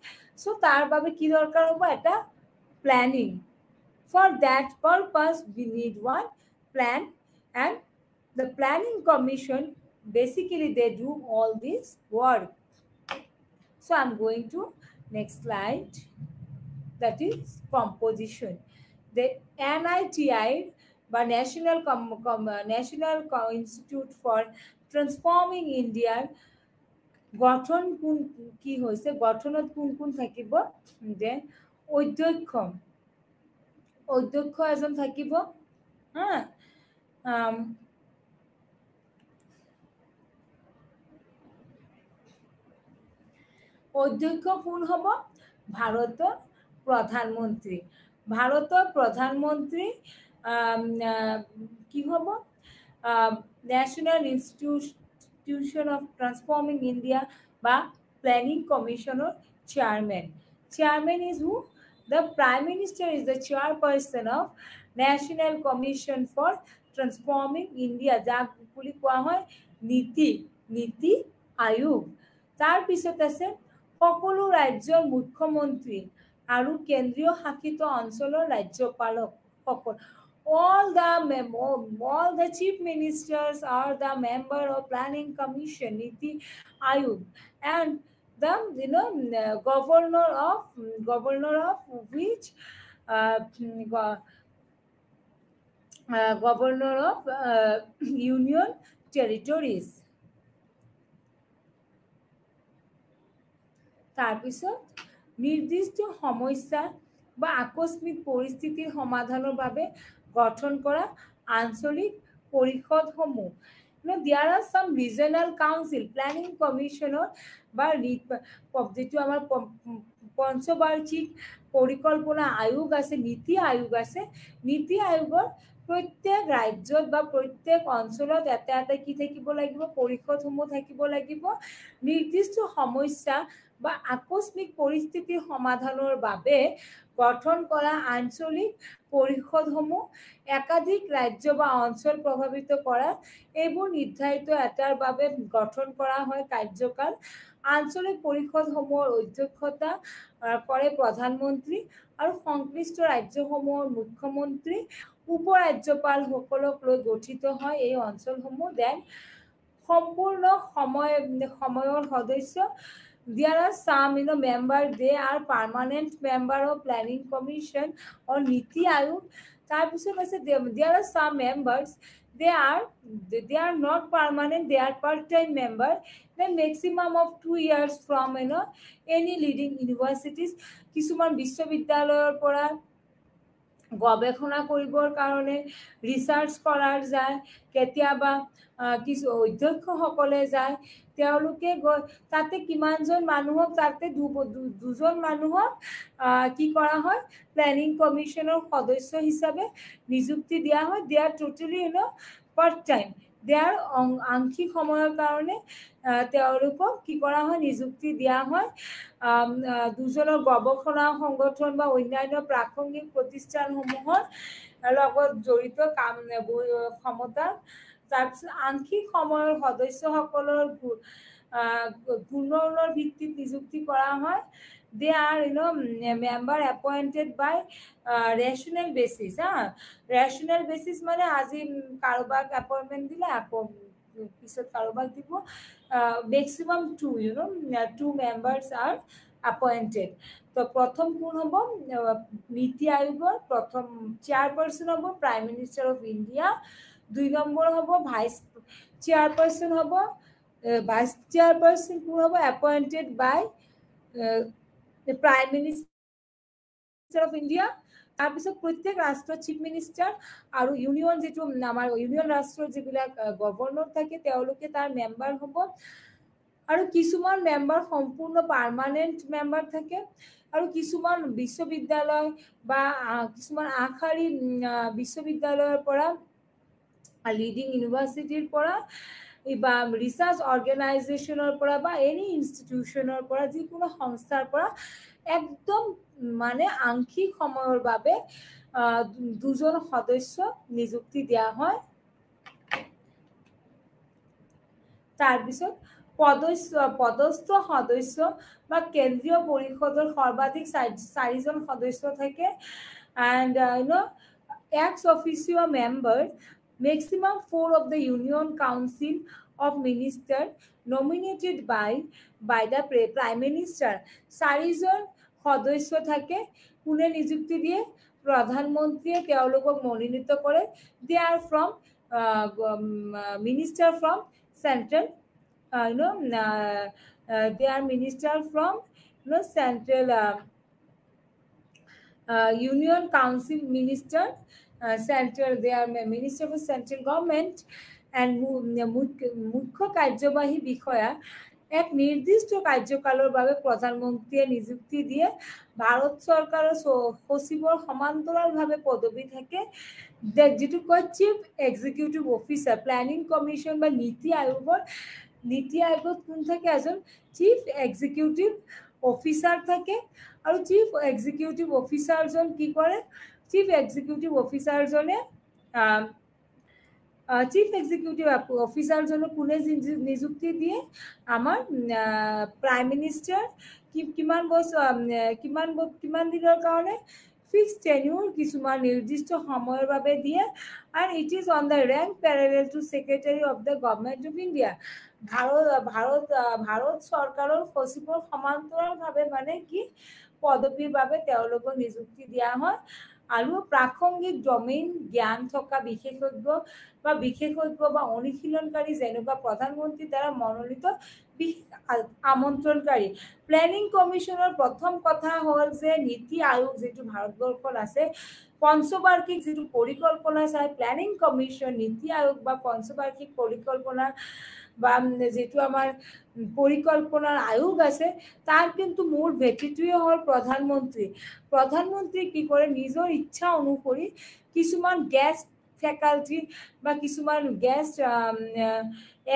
so tar babe ki dorkar hobo eta planning for that purpose we need one plan and the planning commission basically they do all this work so I'm going to next slide that is composition the NITI বা National Institute for Transforming India গঠন কোন কি হৈছে গঠনত কোন থাকিব যে অধ্যক্ষ এজন থাকিব অধ্যক্ষ কোন হ'ব ভাৰতৰ প্ৰধানমন্ত্ৰী কি হ'ব national institution of transforming India বা প্ল্যানিং কমিশনের chairman is who? The Prime Minister is the chairperson of National Commission for Transforming India, যাক বুলি কোৱা হয় নীতি আয়োগ। তাৰ পিছত আছে সকলো ৰাজ্যৰ মুখ্যমন্ত্ৰী আৰু কেন্দ্ৰীয় শাসিত অঞ্চলৰ ৰাজ্যপালক সকল। All the chief ministers are the member of Planning Commission, Niti Ayog, and the governor of which governor of union territories. তাৰপিছত নিৰ্দিষ্ট সমস্যা বা আকস্মিক পৰিস্থিতিৰ সমাধানৰ বাবে গঠন কৰা আঞ্চলিক পৰিষদসমূহ। There are some regional council, planning commissioner বা যেটো আমাৰ পঞ্চবাৰ্ষিক পৰিকল্পনা আয়োগ আছে, নীতি আয়োগ আছে। নীতি আয়োগৰ প্ৰত্যেক ৰাজ্যত বা প্ৰত্যেক অঞ্চলত এটা কি থাকিব লাগিব, পৰিষদসমূহ থাকিব লাগিব। নিৰ্দিষ্ট সমস্যা বা আকস্মিক পৰিস্থিতিৰ সমাধানৰ বাবে গঠন কৰা আঞ্চলিক পৰিষদসমূহ একাধিক ৰাজ্য বা অঞ্চল প্ৰভাৱিত কৰা এইবোৰ নিৰ্ধাৰিত এটাৰ বাবে গঠন কৰা হয় কাৰ্যকাল। আঞ্চলিক পৰিষদসমূহৰ অধ্যক্ষতা কৰে প্ৰধানমন্ত্ৰী আৰু সংশ্লিষ্ট ৰাজ্যসমূহৰ মুখ্যমন্ত্ৰী উপৰাজ্যপালসকলক লৈ গঠিত হয় এই অঞ্চলসমূহ। দেন সম্পূৰ্ণ সময়ৰ সদস্য। There are some members, they are permanent member of Planning Commission or Niti Ayog. তাৰপিছত আছে there are some members, they are not permanent, they are part-time member. Then maximum of 2 years from any leading universities. কিছুমান বিশ্ববিদ্যালয়ৰ পৰা গৱেষণা কৰিবৰ কাৰণে research কৰাৰ যায়, কেতিয়াবা কিছু অধ্যক্ষসকলে যায়, তেওঁলোকে তাতে কিমানজন মানুহক তাতে দুজন মানুহক কি কৰা হয় প্ল্যানিং কমিশনৰ সদস্য হিচাপে নিযুক্তি দিয়া হয়। দে আৰ টোটালি পাৰ্ট টাইম, দে আৰ আংশিক সময়ৰ কাৰণে তেওঁলোকক কি কৰা হয় নিযুক্তি দিয়া হয়। দুজনৰ গৱেষণা সংগঠন বা অন্যান্য প্ৰাসংগিক প্ৰতিষ্ঠানসমূহৰ লগত জড়িত কাম ক্ষমতা। তাৰপিছত আংশিক সময়ৰ সদস্যসকলৰ গুণৰ ভিত্তিত নিযুক্তি কৰা হয়। They are member appointed by rational basis. Rational basis মানে আজি কাৰোবাক এপয়েন্টমেন্ট দিলে আকৌ পিছত কাৰোবাক দিব। Maximum 2 members are appointed. তো প্ৰথম কোন হ'ব নীতি আয়োগৰ প্ৰথম চেয়াৰপাৰসন হ'ব prime minister of India. 2 number হ'ব ভাইস চেয়াৰপাৰসন হ'ব। ভাইস চেয়াৰপাৰসন কোন হ'ব appointed by the Prime Minister of India. তাৰপিছত প্ৰত্যেক ৰাষ্ট্ৰৰ চিফ মিনিষ্টাৰ আৰু ইউনিয়ন যেটো আমাৰ ইউনিয়ন ৰাষ্ট্ৰৰ যিবিলাক গভৰ্ণৰ থাকে তেওঁলোকে তাৰ মেম্বাৰ হ'ব। আৰু কিছুমান মেম্বাৰ সম্পূৰ্ণ পাৰ্মানেন্ট মেম্বাৰ থাকে আৰু কিছুমান বিশ্ববিদ্যালয় বা কিছুমান আখাৰী বিশ্ববিদ্যালয়ৰ পৰা লিডিং ইউনিভাৰ্চিটিৰ পৰা বা ৰিসাৰ্চ অৰ্গানাইজেশনৰ পৰা বা এনি ইনষ্টিটিউশনৰ পৰা যিকোনো সংস্থাৰ পৰা একদম মানে আংশিক সময়ৰ বাবে দুজন সদস্য নিযুক্তি দিয়া হয়। তাৰপিছত পদস্থ সদস্য বা কেন্দ্ৰীয় পৰিষদৰ সৰ্বাধিক 4জন সদস্য থাকে। and ex officio member, maximum 4 of the Union Council of Ministers nominated by the Prime Minister. 4জন সদস্য থাকে। কোনে নিযুক্তি দিয়ে? প্ৰধানমন্ত্ৰীয়ে তেওঁলোকক মনোনীত কৰে। They are from minister from central they are minister from central Union Council minister, central, they are minister for central government and মুখ্য কাৰ্যবাহী বিষয়া এক নিৰ্দিষ্ট কাৰ্যকালৰ বাবে প্ৰধানমন্ত্ৰীয়ে নিযুক্তি দিয়ে ভাৰত চৰকাৰৰ সচিবৰ সমান্তৰালভাৱে পদবী থাকে যেটো কয় chief executive officer planning commission বা নীতি আয়োগত কোন থাকে এজন চিফ এক্সিকিউটিভ অফিচাৰ থাকে আৰু চিফ এক্সিকিউটিভ অফিচাৰজন কি কৰে চিফ এক্সিকিউটিভ অফিচাৰজনে চিফ এক্সিকিউটিভ অফিচাৰজনক কোনে নিযুক্তি দিয়ে আমাৰ প্ৰাইম মিনিষ্টাৰ কিমান দিনৰ কাৰণে fixed tenure কিছুমান নিৰ্দিষ্ট সময়ৰ বাবে দিয়ে and it is on the rank parallel to secretary of the government of India Bharat চৰকাৰৰ সচিবৰ সমান্তৰালভাৱে মানে কি পদবীৰ বাবে তেওঁলোকক নিযুক্তি দিয়া হয় আৰু প্ৰাসংগিক ডমেইন জ্ঞান থকা বিশেষজ্ঞ বা অনুশীলনকাৰী যেনেকুৱা প্ৰধানমন্ত্ৰীৰ দ্বাৰা মনোনীত আমন্ত্ৰণকাৰী প্ল্যানিং কমিশনৰ প্ৰথম কথা হ'ল যে নীতি আয়োগ যেটো ভাৰতবৰ্ষত আছে পঞ্চবাৰ্ষিক যেটো পৰিকল্পনা চাই প্ল্যানিং কমিশন নীতি আয়োগ বা পঞ্চবাৰ্ষিক পৰিকল্পনা বা যেটো আমাৰ পৰিকল্পনাৰ আয়োগ আছে তাৰ কিন্তু মূল ভেটিটোৱে হ'ল প্ৰধানমন্ত্ৰী কি কৰে নিজৰ ইচ্ছা অনুসৰি কিছুমান গেষ্ট ফেকাল্টি বা কিছুমান গেষ্ট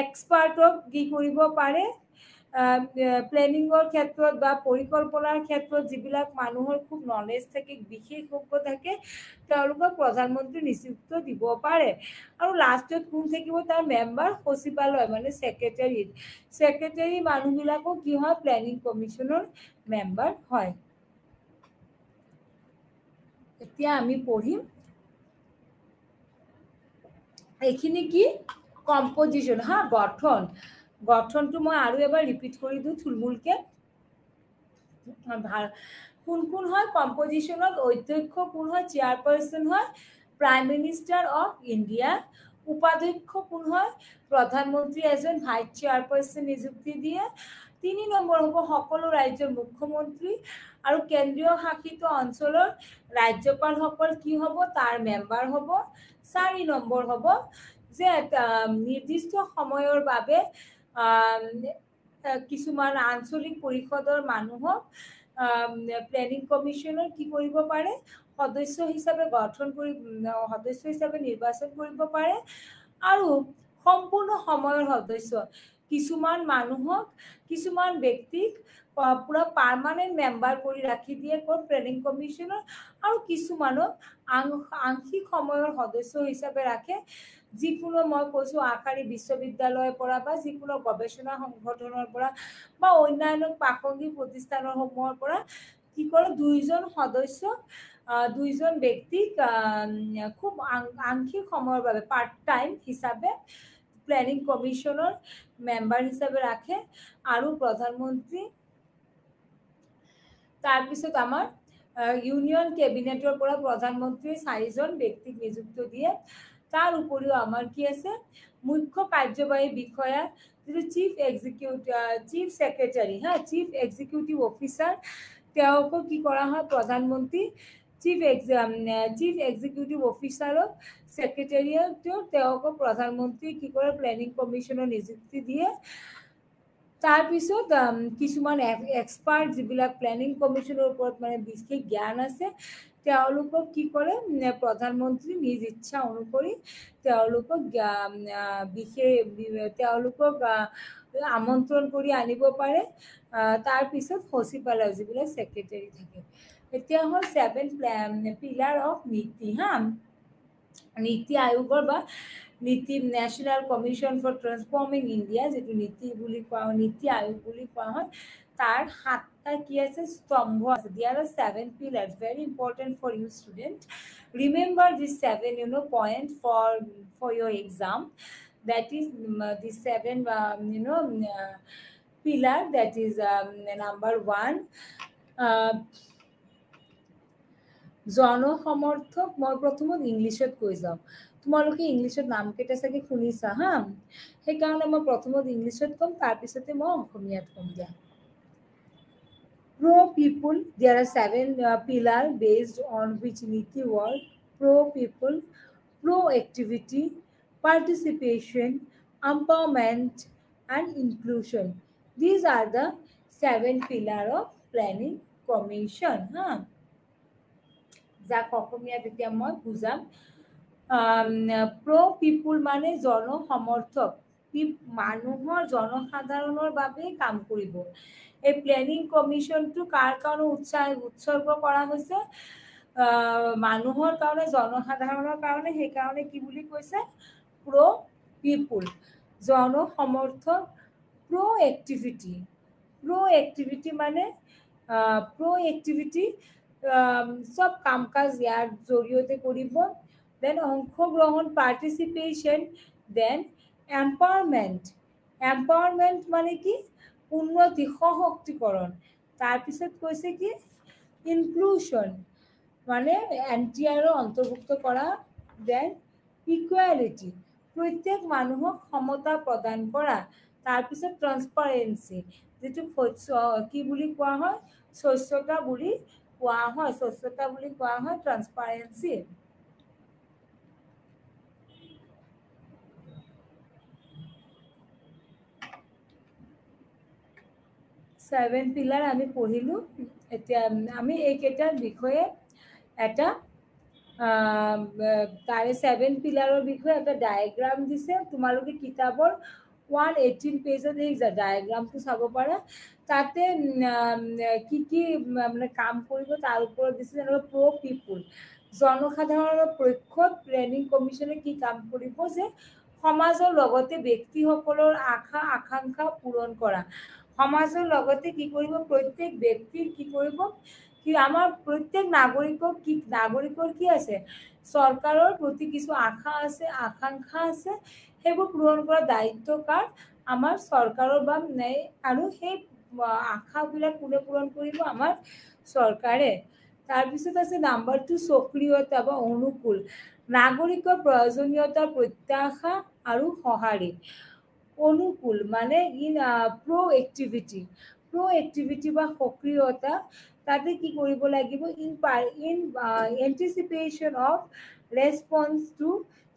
এক্সপাৰ্টক কি কৰিব পাৰে প্ল্যানিংৰ ক্ষেত্ৰত বা পৰিকল্পনাৰ ক্ষেত্ৰত যিবিলাক মানুহৰ খুব নলেজ থাকে বিশেষজ্ঞ থাকে তেওঁলোকক প্ৰধানমন্ত্ৰী নিযুক্তি দিব পাৰে আৰু লাষ্টত কোন থাকিব তাৰ মেম্বাৰ সচিবালয় মানে সেক্ৰেটাৰী মানুহবিলাকো কি হয় প্ল্যানিং কমিশনৰ মেম্বাৰ হয় এতিয়া আমি পঢ়িম এইখিনি কি কম্পোজিশন হা গঠনটো মই আৰু এবাৰ ৰিপিট কৰি দিওঁ থুলমুলকে কোন হয় কম্পোজিশনত অধ্যক্ষ কোন হয় চেয়াৰপাৰসন হয় প্ৰাইম মিনিষ্টাৰ অফ ইণ্ডিয়া উপাধ্যক্ষ কোন হয় প্ৰধানমন্ত্ৰী এজন ভাইস চেয়াৰপাৰসন নিযুক্তি দিয়ে 3 নম্বৰ হ'ব সকলো ৰাজ্যৰ মুখ্যমন্ত্ৰী আৰু কেন্দ্ৰীয় শাসিত অঞ্চলৰ ৰাজ্যপালসকল কি হ'ব তাৰ মেম্বাৰ হ'ব 4 নম্বৰ হ'ব যে নিৰ্দিষ্ট সময়ৰ বাবে কিছুমান আঞ্চলিক পৰিষদৰ মানুহক প্ল্যানিং কমিশনৰ কি কৰিব পাৰে সদস্য হিচাপে নিৰ্বাচন কৰিব পাৰে আৰু সম্পূৰ্ণ সময়ৰ সদস্য কিছুমান মানুহক কিছুমান ব্যক্তিক পুৰা পাৰ্মানেন্ট মেম্বাৰ কৰি ৰাখি দিয়ে কোন প্ল্যানিং কমিশনৰ আৰু কিছুমানক আংশিক সময়ৰ সদস্য হিচাপে ৰাখে যিকোনো মই কৈছো আকাৰী বিশ্ববিদ্যালয়ৰ পৰা বা যিকোনো গৱেষণা সংগঠনৰ পৰা বা অন্যান্য প্ৰাসংগিক প্ৰতিষ্ঠানৰ সমূহৰ পৰা কি কৰে দুইজন ব্যক্তিক খুব আংশিক সময়ৰ বাবে পাৰ্ট টাইম হিচাপে প্ল্যানিং কমিশনৰ মেম্বাৰ হিচাপে ৰাখে আৰু প্ৰধানমন্ত্ৰী তাৰ পিছত আমাৰ ইউনিয়ন কেবিনেটৰ পৰা প্ৰধানমন্ত্ৰী 4 জন ব্যক্তিক নিযুক্তি দিয়ে তাৰ উপৰিও আমাৰ কি আছে মুখ্য কাৰ্যবাহী বিষয়া যিটো chief secretary chief executive officer তেওঁকো কি কৰা হয় প্ৰধানমন্ত্ৰী চিফ এক্সিকিউটিভ অফিচাৰক সেক্ৰেটাৰিয়েটৰ তেওঁকো প্ৰধানমন্ত্ৰী কি কৰে প্ল্যানিং কমিশনৰ নিযুক্তি দিয়ে তাৰ পিছত কিছুমান এক্সপাৰ্ট যিবিলাক প্ল্যানিং কমিশনৰ ওপৰত মানে বিশেষ জ্ঞান আছে তেওঁলোকক কি কৰে প্ৰধানমন্ত্ৰী নিজ ইচ্ছা অনুসৰি তেওঁলোকক আমন্ত্ৰণ কৰি আনিব পাৰে তাৰ পিছত সচিবালয় যিবিলাক সেক্ৰেটাৰী থাকে এতিয়া হ'ল 7 পিলাৰ অফ নীতি আয়োগৰ বা NITI national commission for transforming India যেটো নীতি আয়োগ বুলি কোৱা হয় তাৰ 7টা কি আছে স্তম্ভ আছে there are 7 pillars very important for you student remember these 7 point for your exam that is the 7 pillar that is number 1 জনসমৰ্থক মই প্ৰথমত ইংলিশত কৈ যাওঁ তোমালোকে ইংলিশত নাম কেইটা চাগে শুনিছা হা সেইকাৰণে মই প্ৰথমত ইংলিশত কম তাৰ পিছতে মই অসমীয়াত কম দিয়া pro people there are 7 pillar based on which niti work pro people pro activity participation empowerment and inclusion These are the 7 pillars of planning commission. যাক অসমীয়াত এতিয়া মই বুজাম। প্ৰ পিপুল মানে জনসমৰ্থক, মানুহৰ জনসাধাৰণৰ বাবে কাম কৰিব। এই প্লেনিং কমিশনটো কাৰ কাৰণে উৎসৰ্গ কৰা হৈছে? মানুহৰ কাৰণে, জনসাধাৰণৰ কাৰণে। সেইকাৰণে কি বুলি কৈছে? প্ৰ পিপুল, জনসমৰ্থক। প্ৰ এক্টিভিটি, প্ৰ এক্টিভিটি মানে সব কাম কাজ ইয়াৰ জৰিয়তে কৰিব। দেন অংশগ্ৰহণ, পাৰ্টিচিপেশ্যন। দেন এম্পাৱাৰমেণ্ট, এম্পাৱাৰমেণ্ট মানে কি? উন্নতি, সশক্তিকৰণ। তাৰপিছত কৈছে কি? ইনক্লুশন মানে NTR অন্তৰ্ভুক্ত কৰা। দেন ইকুৱেলিটি, প্ৰত্যেক মানুহক সমতা প্ৰদান কৰা। তাৰপিছত ট্ৰান্সপাৰেন্সি, যিটো কি বুলি কোৱা হয়? স্বচ্ছতা বুলি কোৱা হয়। স্বচ্ছতা বুলি কোৱা হয় ট্ৰান্সপাৰেন্সি। সেভেন পিলাৰ আমি পঢ়িলো। এতিয়া আমি এইকেইটাৰ বিষয়ে এটা তাৰে 7 পিলাৰৰ বিষয়ে এটা ডায়েগ্ৰাম দিছে। তোমালোকে কিতাপৰ 118 পেজত এই ডায়েগ্ৰামটো চাব পাৰা। তাতে কি কি মানে কাম কৰিব তাৰ ওপৰত দিছে। যেনেকৈ প্ৰ পিপুল, জনসাধাৰণৰ পক্ষত প্লেনিং কমিশনে কি কাম কৰিব? যে সমাজৰ লগতে ব্যক্তিসকলৰ আশা আকাংক্ষা পূৰণ কৰা। সমাজৰ লগতে কি কৰিব? প্ৰত্যেক ব্যক্তিৰ কি কৰিব? কি আমাৰ প্ৰত্যেক নাগৰিকৰ কি আছে? চৰকাৰৰ প্ৰতি কিছু আশা আছে, আকাংক্ষা আছে। সেইবোৰ পূৰণ কৰা দায়িত্ব কাৰ? আমাৰ চৰকাৰৰ বা আৰু সেই আশাবিলাক কোনে পূৰণ কৰিব? আমাৰ চৰকাৰে। তাৰপিছত আছে নাম্বাৰ 2, সক্ৰিয়তা বা অনুকূল, নাগৰিকৰ প্ৰয়োজনীয়তা, প্ৰত্যাশা আৰু সঁহাৰি। অনুকূল মানে প্ৰ এক্টিভিটি বা সক্ৰিয়তা। তাতে কি কৰিব লাগিব? In anticipation of response to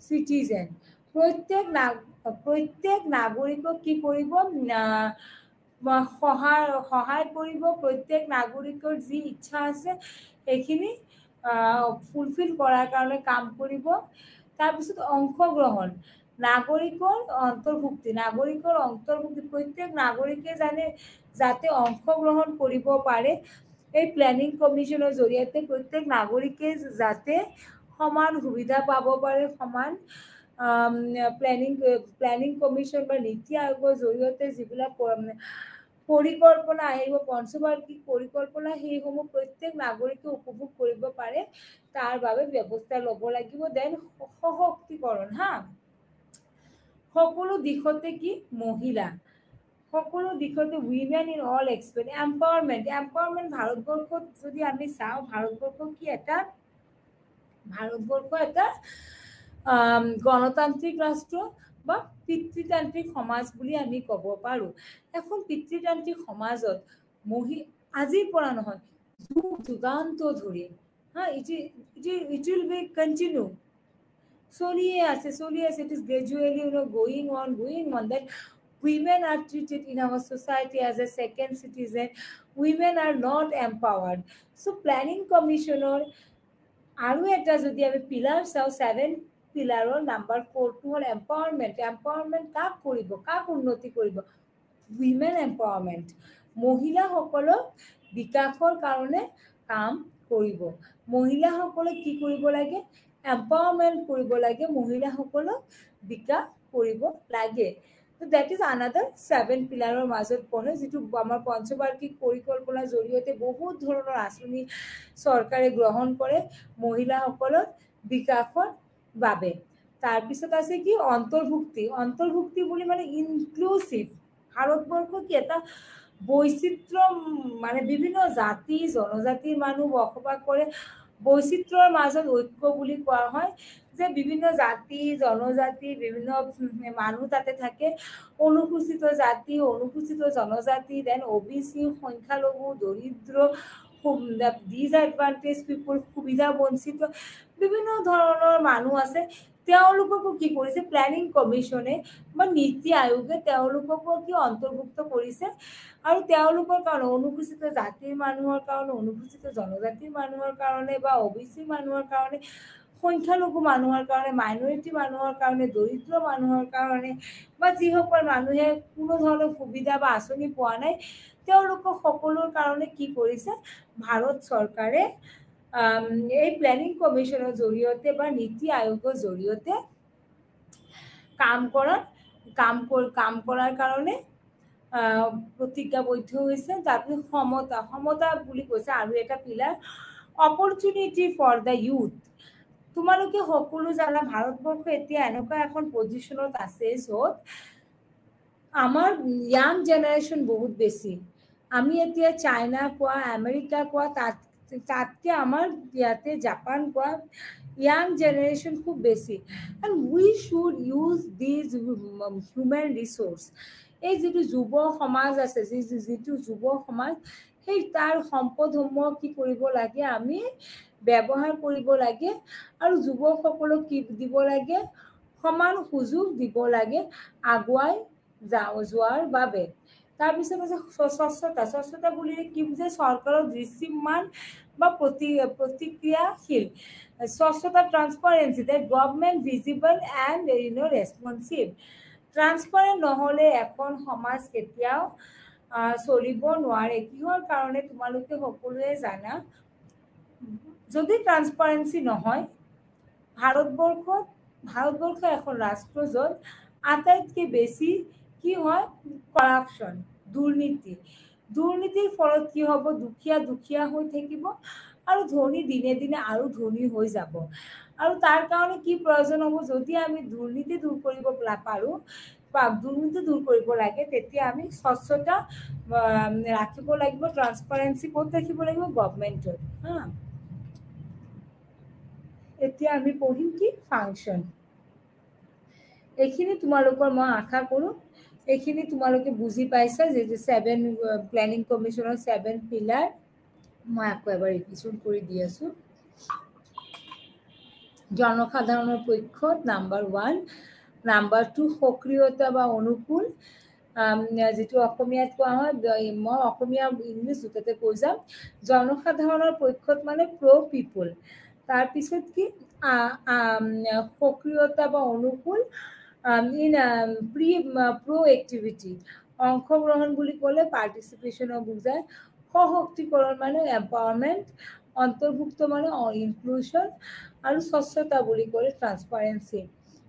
citizen, প্ৰত্যেক নাগৰিকক কি কৰিব? সহায় কৰিব। প্ৰত্যেক নাগৰিকৰ যি ইচ্ছা আছে সেইখিনি ফুলফিল কৰাৰ কাৰণে কাম কৰিব। তাৰপিছত অংশগ্ৰহণ, নাগৰিকৰ অন্তৰ্ভুক্তি, প্ৰত্যেক নাগৰিকে যাতে অংশগ্ৰহণ কৰিব পাৰে। এই প্লেনিং কমিশনৰ জৰিয়তে প্ৰত্যেক নাগৰিকে যাতে সমান সুবিধা পাব পাৰে। সমান প্লেনিং কমিশন বা নীতি আয়োগৰ জৰিয়তে যিবিলাক পৰিকল্পনা আহিব, পঞ্চবাৰ্ষিক পৰিকল্পনা, সেইসমূহ প্ৰত্যেক নাগৰিকে উপভোগ কৰিব পাৰে। তাৰ বাবে ব্যৱস্থা ল'ব লাগিব। দেন সশক্তিকৰণ, সকলো দিশতে কি? মহিলা, সকলো দিশতে women in all expect. Empowerment, ভাৰতবৰ্ষত যদি আমি চাওঁ, ভাৰতবৰ্ষ এটা গণতান্ত্ৰিক ৰাষ্ট্ৰ বা পিতৃতান্ত্ৰিক সমাজ বুলি আমি ক'ব পাৰো। এখন পিতৃতান্ত্ৰিক সমাজত আজিৰ পৰা নহয়, যুগান্ত ধৰি it will be continue, চলিয়ে আছে। It is gradually going on that women are treated in our society as a second citizen. Women are not empowered. So planning commissioner আৰু এটা যদি আমি পিলাৰ চাওঁ, 7 পিলাৰৰ নাম্বাৰ 4টো হ'ল এম্পাৱাৰমেণ্ট। কাক কৰিব? কাক উন্নতি কৰিব? উইমেন এম্পাৱাৰমেণ্ট, মহিলাসকলক বিকাশৰ কাৰণে কাম কৰিব। মহিলাসকলক কি কৰিব লাগে? এম্পাৱাৰমেণ্ট কৰিব লাগে। মহিলাসকলক বিকাশ কৰিব লাগে। That is another 7 পিলাৰৰ মাজত পৰে, যিটো আমাৰ পঞ্চবাৰ্ষিক পৰিকল্পনাৰ জৰিয়তে বহুত ধৰণৰ আঁচনি চৰকাৰে গ্ৰহণ কৰে মহিলাসকলৰ বিকাশৰ বাবে। তাৰপিছত আছে কি? অন্তৰ্ভুক্তি বুলি মানে ইনক্লুচিভ। ভাৰতবৰ্ষ কি এটা বৈচিত্ৰ্য, মানে বিভিন্ন জাতি জনজাতিৰ মানুহ বসবাস কৰে। বৈচিত্ৰ্যৰ মাজত ঐক্য বুলি কোৱা হয়, যে বিভিন্ন জাতি জনজাতি বিভিন্ন মানুহ তাতে থাকে। অনুসূচিত জাতি, অনুসূচিত জনজাতি, দেন OBC, সংখ্যালঘু, দৰিদ্ৰ, ডিসএডভান্টেজ পিপুল, সুবিধা বঞ্চিত, বিভিন্ন ধৰণৰ মানুহ আছে। তেওঁলোককো কি কৰিছে প্ল্যানিং কমিশনে বা নীতি আয়োগে তেওঁলোককো কি অন্তৰ্ভুক্ত কৰিছে আৰু তেওঁলোকৰ কাৰণে অনুসূচিত জাতিৰ মানুহৰ কাৰণে অনুসূচিত জনজাতিৰ মানুহৰ কাৰণে বা ওবিসি মানুহৰ কাৰণে সংখ্যালঘু মানুহৰ কাৰণে মাইনৰিটি মানুহৰ কাৰণে দৰিদ্ৰ মানুহৰ কাৰণে বা যিসকল মানুহে কোনো ধৰণৰ সুবিধা বা আঁচনি পোৱা নাই তেওঁলোকক সকলোৰ কাৰণে কি কৰিছে ভাৰত চৰকাৰে এই প্ল্যানিং কমিশনৰ জৰিয়তে বা নীতি আয়োগৰ জৰিয়তে কাম কৰাৰ কাৰণে প্ৰতিজ্ঞাবদ্ধ হৈছে তাৰপিছত সমতা বুলি কৈছে আৰু এটা pillar opportunity for the youth তোমালোকে সকলো জানা ভাৰতবৰ্ষ এতিয়া এনেকুৱা এখন পজিশনত আছে য'ত আমাৰ ইয়াং জেনাৰেশন বহুত বেছি আমি এতিয়া চাইনা কোৱা আমেৰিকা কোৱা তাতকে আমাৰ ইয়াতে জাপান কোৱা young generation খুব বেছি and we should use these human resource এই যেটো যুৱ সমাজ আছে যেটো যুৱ সমাজ সেই তাৰ সম্পদসমূহ কি কৰিব লাগে আমি ব্যৱহাৰ কৰিব লাগে আৰু যুৱকসকলক কি দিব লাগে সমান সুযোগ দিব লাগে আগুৱাই যোৱাৰ বাবে তাৰ পিছত আছে স্বচ্ছতা বুলিলে কি বুঝে সরকারের দৃশ্যমান বা প্রতিক্রিয়াশীল স্বচ্ছতা transparency that government visible and responsive transparent নহলে এখন সমাজ কেতিয়াও চলিব নোৱাৰে কিহৰ কাৰণে তোমালোকে সকলোৱে জানা যদি ট্ৰান্সপাৰেন্সি নহয় ভাৰতবৰ্ষ এখন ৰাষ্ট্ৰ য'ত আটাইতকৈ বেছি কি হয় কৰাপশন দুৰ্নীতিৰ ফলত কি হ'ব দুখীয়া হৈ থাকিব আৰু ধনী দিনে দিনে আৰু ধনী হৈ যাব আৰু তাৰ কাৰণে কি প্ৰয়োজন হ'ব যদি আমি দুৰ্নীতি দূৰ কৰিব পাৰো বা দুৰ্নীতি দূৰ কৰিব লাগে তেতিয়া আমি স্বচ্ছতা ৰাখিব লাগিব ট্ৰান্সপাৰেন্সি ক'ত ৰাখিব লাগিব গভৰ্নমেন্টত এতিয়া আমি পঢ়িম কি ফাংচন এইখিনি তোমালোকৰ মই আশা কৰো এইখিনি তোমালোকে বুজি পাইছা যে 7 প্ল্যানিং কমিশনৰ 7 পিলাৰ মই আকৌ এবাৰ ৰিভিজন কৰি দি আছো জনসাধাৰণৰ পক্ষত নাম্বাৰ 1 নাম্বাৰ 2 সক্ৰিয়তা বা অনুকূল যেটো অসমীয়াত কোৱা হয় মই অসমীয়া ইংলিছ দুটাতে কৈ যাম জনসাধাৰণৰ পক্ষত মানে প্ৰ পিপল তাৰ পিছত কি সক্ৰিয়তা বা অনুকূল in proactivity অংশগ্ৰহণ বুলি ক'লে পাৰ্টিসিপেশন বুজায় সশক্তিকৰণ মানে এম্পাৱাৰমেন্ট অন্তৰ্ভুক্ত মানে ইনক্লুশন আৰু স্বচ্ছতা বুলি ক'লে ট্ৰান্সপাৰেন্সি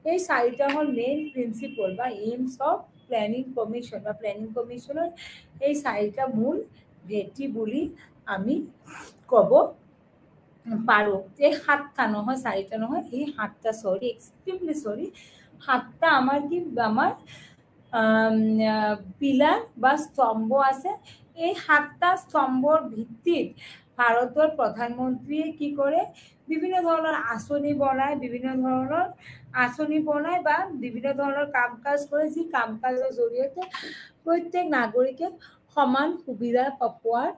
এই চাৰিটা হল মেইন প্ৰিন্সিপল বা এইমছ অফ প্ল্যানিং কমিশন বা প্ল্যানিং কমিশনৰ এই চাৰিটা মূল ভেটি বুলি আমি ক'ব পাৰো এই সাতটা নহয় চাৰিটা নহয় এই সাতটা সৰি এক্সট্ৰিমলি সৰি সাতটা আমাৰ কি আমাৰ পিলাৰ বা স্তম্ভ আছে এই সাতটা স্তম্ভৰ ভিত্তিত ভাৰতৰ প্ৰধানমন্ত্ৰীয়ে কি কৰে বিভিন্ন ধৰণৰ আঁচনি বনায় বা বিভিন্ন ধৰণৰ কাম-কাজ কৰে যি কাম-কাজৰ জৰিয়তে প্ৰত্যেক নাগৰিকে সমান সুবিধা পোৱাৰ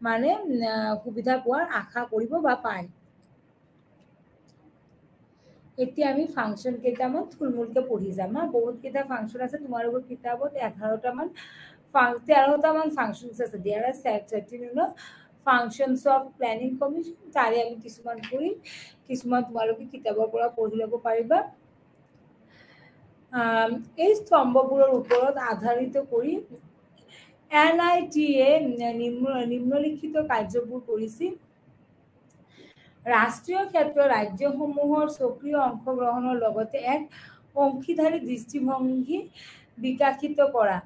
মানে সুবিধা পোৱাৰ আশা কৰিব বা পায় এতিয়া আমি ফাংশন কেইটামান থুলমূলকে পঢ়ি যাম বহুত কেইটা ফাংশন আছে তোমালোকৰ কিতাপত 13টা মান ফাংশনস আছে there R 13 functions of planning commission তাৰে আমি কিছুমান কৰিম কিছুমান তোমালোকে কিতাপৰ পৰা পঢ়ি ল'ব পাৰিবা এই স্তম্ভবোৰৰ ওপৰত আধাৰিত কৰি NITA নিম্নলিখিত কাৰ্যবোৰ কৰিছিল ৰাষ্ট্ৰীয় ক্ষেত্ৰৰ ৰাজ্যসমূহৰ সক্ৰিয় অংশগ্ৰহণৰ লগতে এক অংশীদাৰী দৃষ্টিভংগী বিকশিত কৰা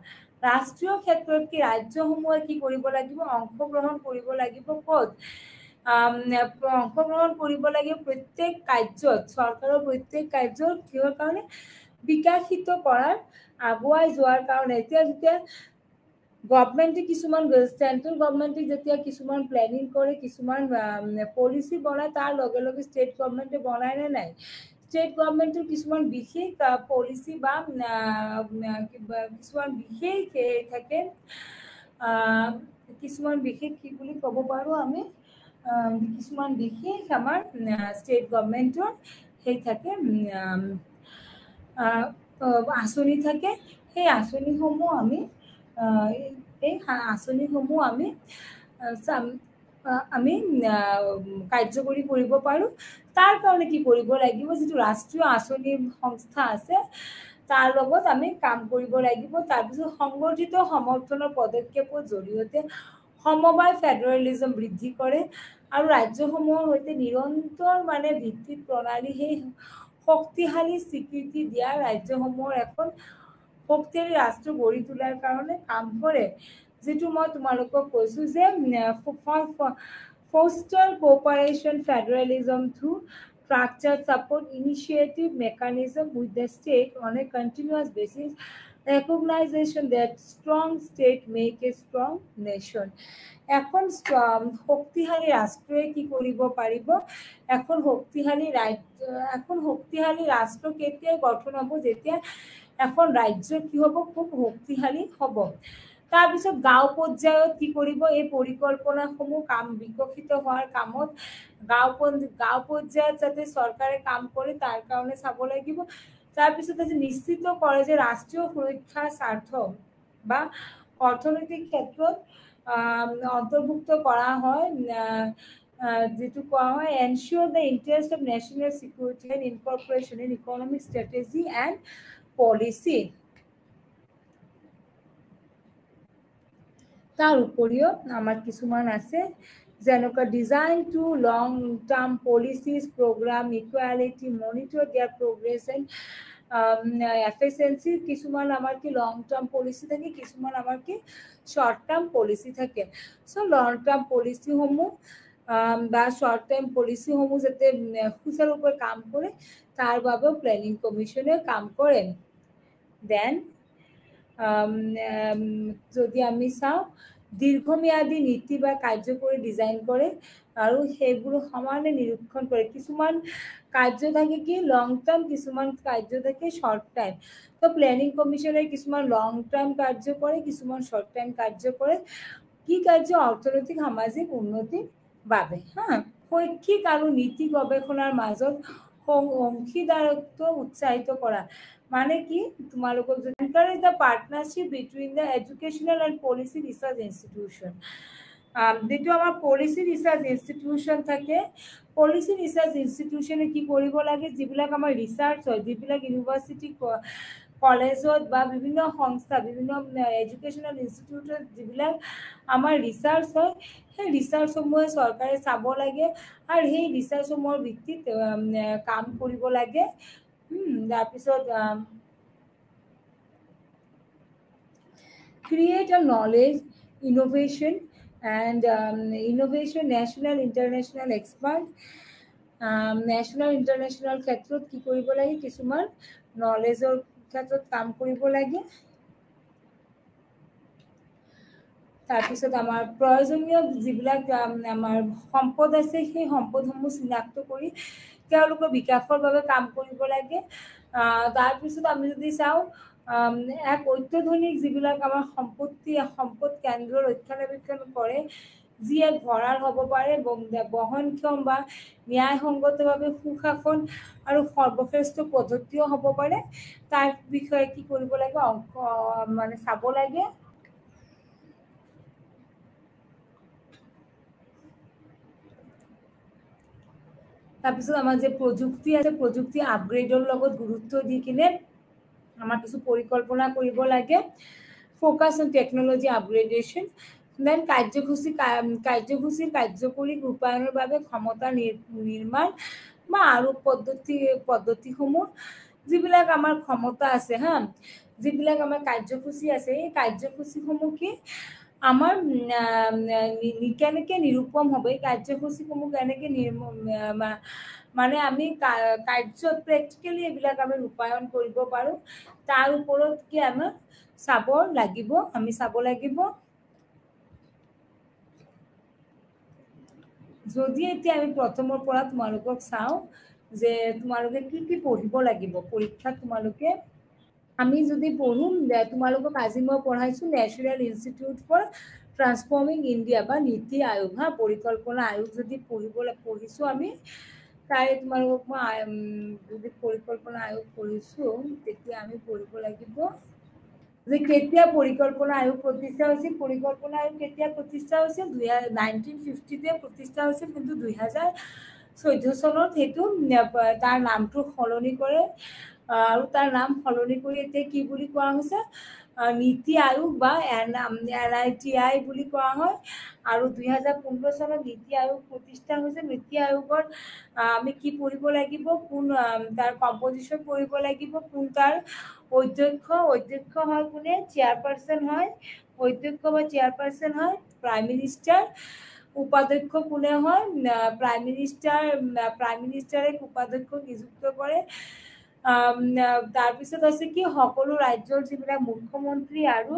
ৰাষ্ট্ৰীয় ক্ষেত্ৰত কি ৰাজ্যসমূহে কি কৰিব লাগিব অংশগ্ৰহণ কৰিব লাগিব ক'ত অংশগ্ৰহণ কৰিব লাগিব প্ৰত্যেক কাৰ্যত চৰকাৰৰ প্ৰত্যেক কাৰ্যত কিহৰ কাৰণে বিকশিত কৰাৰ আগুৱাই যোৱাৰ কাৰণে এতিয়া গভৰ্নমেন্টে কিছুমান সেন্ট্ৰেল গভৰ্নমেন্টে যেতিয়া কিছুমান প্ল্যানিং কৰে কিছুমান পলিসি বনায় তাৰ লগে লগে স্টেট গভৰ্নমেন্টে বনায় নে নাই স্টেট গভৰ্নমেন্টৰ কিছুমান বিশেষ পলিসি বা কিছুমান বিশেষ থাকে কিছুমান বিশেষ কি বুলি ক'ব পাৰো আমি কিছুমান বিশেষ আমাৰ স্টেট গভৰ্নমেন্টৰ সেই থাকে আঁচনি থাকে। সেই আঁচনিসমূহ আমি আমি কাৰ্যকৰী কৰিব পাৰোঁ। তাৰ কাৰণে কি কৰিব লাগিব, যিটো ৰাষ্ট্ৰীয় আঁচনি সংস্থা আছে তাৰ লগত আমি কাম কৰিব লাগিব। তাৰপিছত সংগঠিত সমৰ্থনৰ পদক্ষেপৰ জৰিয়তে সমবায় ফেডাৰেলিজম বৃদ্ধি কৰে আৰু ৰাজ্যসমূহৰ সৈতে নিৰন্তৰ মানে ভিত্তিত প্ৰণালী সেই শক্তিশালী স্বীকৃতি দিয়া ৰাজ্যসমূহৰ এখন শক্তিশালী ৰাষ্ট্ৰ গঢ়ি তোলাৰ কাৰণে কাম কৰে। যেটো মই তোমালোকক কৈছো যে foster cooperation federalism through structured support initiative mechanism with the state on a continuous basis, recognition that strong state make a strong nation. এখন শক্তিশালী ৰাষ্ট্ৰই কি কৰিব পাৰিব, এখন শক্তিশালী ৰাষ্ট্ৰ কেতিয়া গঠন হ'ব, যেতিয়া এখন ৰাজ্য কি হ'ব, খুব শক্তিশালী হ'ব। তাৰপিছত গাঁও পৰ্যায়ত কি কৰিব, এই পৰিকল্পনাসমূহ কাম বিকশিত হোৱাৰ কামত গাঁও পৰ্যায়ত যাতে চৰকাৰে কাম কৰে তাৰ কাৰণে চাব লাগিব। তাৰপিছত নিশ্চিত কৰে যে ৰাষ্ট্ৰীয় সুৰক্ষাৰ স্বাৰ্থ বা অৰ্থনৈতিক ক্ষেত্ৰত অন্তৰ্ভুক্ত কৰা হয়, যেটো কোৱা হয় ensure the interest of national security and incorporation in economic strategy and policy. তাৰ উপৰিও আমাৰ কিছুমান আছে যেনেকুৱা ডিজাইন টু লং term policies programme equality monitor দিয়াৰ প্ৰগ্ৰেছ এণ্ড এফিচিয়েঞ্চি। কিছুমান আমাৰ কি লং টাৰ্ম পলিচি থাকে, কিছুমান আমাৰ কি শৰ্ট টাৰ্ম পলিচি থাকে। চ' লং টাৰ্ম পলিচিসমূহ বা শৰ্ট টাৰ্ম পলিচিসমূহ যাতে সুচাৰুৰূপে কাম কৰে তাৰ বাবেও প্লেনিং কমিশ্যনে কাম কৰে। দেন যদি আমি চাওঁ দীৰ্ঘম্যাদী নীতি বা কাৰ্যকৰী ডিজাইন কৰে আৰু সেইবোৰ সমানে নিৰীক্ষণ কৰে। কিছুমান কাৰ্য থাকে কি লং টাৰ্ম, কিছুমান কাৰ্য থাকে শৰ্ট টাইম। তো প্লেনিং কমিশ্যনে কিছুমান লং টাৰ্ম কাৰ্য কৰে, কিছুমান শৰ্ট টাইম কাৰ্য কৰে। কি কাৰ্য? অৰ্থনৈতিক সামাজিক উন্নতিৰ বাবে। শৈক্ষিক আৰু নীতি গৱেষণাৰ মাজত অংশীদাৰত্ব উৎসাহিত কৰা। মানে কি, তোমালোকক যদি encourage the partnership between the educational and policy research institution, যেটো আমাৰ পলিচি ৰিচাৰ্চ ইনষ্টিটিউশ্যন থাকে, পলিচি ৰিচাৰ্চ ইনষ্টিটিউশ্যনে কি কৰিব লাগে, যিবিলাক আমাৰ ৰিচাৰ্চ হয়, যিবিলাক ইউনিভাৰ্চিটি কলেজত বা বিভিন্ন সংস্থা, বিভিন্ন এডুকেশ্যনেল ইনষ্টিটিউটত যিবিলাক আমাৰ ৰিচাৰ্চ হয়, সেই ৰিচাৰ্চসমূহে চৰকাৰে চাব লাগে আৰু সেই ৰিচাৰ্চসমূহৰ ভিত্তিত কাম কৰিব লাগে। তাৰপিছত create a knowledge, innovation and innovation national international expert, national international ক্ষেত্ৰত কি কৰিব লাগে, কিছুমান নলেজৰ ক্ষেত্ৰত কাম কৰিব লাগে। তাৰপিছত আমাৰ প্ৰয়োজনীয় যিবিলাক আমাৰ সম্পদ আছে সেই সম্পদসমূহ চিনাক্ত কৰি তেওঁলোকৰ বিকাশৰ বাবে কাম কৰিব লাগে। তাৰপিছত আমি যদি চাওঁ এক অত্যাধুনিক যিবিলাক আমাৰ সম্পদ কেন্দ্ৰ ৰক্ষণাবেক্ষণ কৰে, যি এক ভঁৰাল হ'ব পাৰে, বহনক্ষম বা ন্যায়সংগতভাৱে সুশাসন আৰু সৰ্বশ্ৰেষ্ঠ পদ্ধতিও হ'ব পাৰে, তাৰ বিষয়ে কি কৰিব লাগে, মানে চাব লাগে। তাৰপিছত আমাৰ যে প্ৰযুক্তি আছে, প্ৰযুক্তি আপগ্ৰেডৰ লগত গুৰুত্ব দি কিনে আমাৰ কিছু পৰিকল্পনা কৰিব লাগে। Focus on technology upgradation. Then কাৰ্যসূচীৰ কাৰ্যকৰী ৰূপায়ণৰ বাবে ক্ষমতা নিৰ্মাণ বা আৰু পদ্ধতিসমূহ, যিবিলাক আমাৰ ক্ষমতা আছে যিবিলাক আমাৰ কাৰ্যসূচী আছে, এই কাৰ্যসূচীসমূহ কি আমাৰ কেনেকৈ নিৰূপম হ'ব, এই কাৰ্যসূচীসমূহ কেনেকৈ মানে আমি কাৰ্যত প্ৰেক্টিকেলি এইবিলাক আমি ৰূপায়ণ কৰিব পাৰোঁ, তাৰ ওপৰত কি আমি চাব লাগিব। যদি এতিয়া আমি প্ৰথমৰ পৰা তোমালোকক চাওঁ যে তোমালোকে কি পঢ়িব লাগিব পৰীক্ষাত, তোমালোকে আমি যদি পঢ়োঁ, তোমালোকক আজি মই পঢ়াইছোঁ national institute for transforming India বা নীতি আয়োগ, পৰিকল্পনা আয়োগ যদি পঢ়িছোঁ আমি, তাই তোমালোকক মই যদি পৰিকল্পনা আয়োগ পঢ়িছোঁ তেতিয়া আমি পঢ়িব লাগিব যে কেতিয়া পৰিকল্পনা আয়োগ প্ৰতিষ্ঠা হৈছিল। পৰিকল্পনা আয়োগ কেতিয়া প্ৰতিষ্ঠা হৈছিল 1950-তে প্ৰতিষ্ঠা হৈছিল, কিন্তু 2014 চনত সেইটো তাৰ নামটো সলনি কৰে আৰু তাৰ নাম সলনি কৰি এতিয়া কি বুলি কোৱা হৈছে নীতি আয়োগ বা NITI বুলি কোৱা হয়। আৰু 2015 চনত নীতি আয়োগ প্ৰতিষ্ঠা হৈছে। নীতি আয়োগৰ আমি কি পঢ়িব লাগিব, কোন তাৰ কম্পজিশ্যন পঢ়িব লাগিব, কোন তাৰ অধ্যক্ষ হয় কোনে, চেয়াৰপাৰ্চন হয়, অধ্যক্ষ বা চেয়াৰপাৰ্চন হয় প্ৰাইম মিনিষ্টাৰ। উপাধ্যক্ষ কোনে হয়, প্ৰাইম মিনিষ্টাৰে উপাধ্যক্ষ নিযুক্ত কৰে। তাৰপিছত আছে কি সকলো ৰাজ্যৰ যিবিলাক মুখ্যমন্ত্ৰী আৰু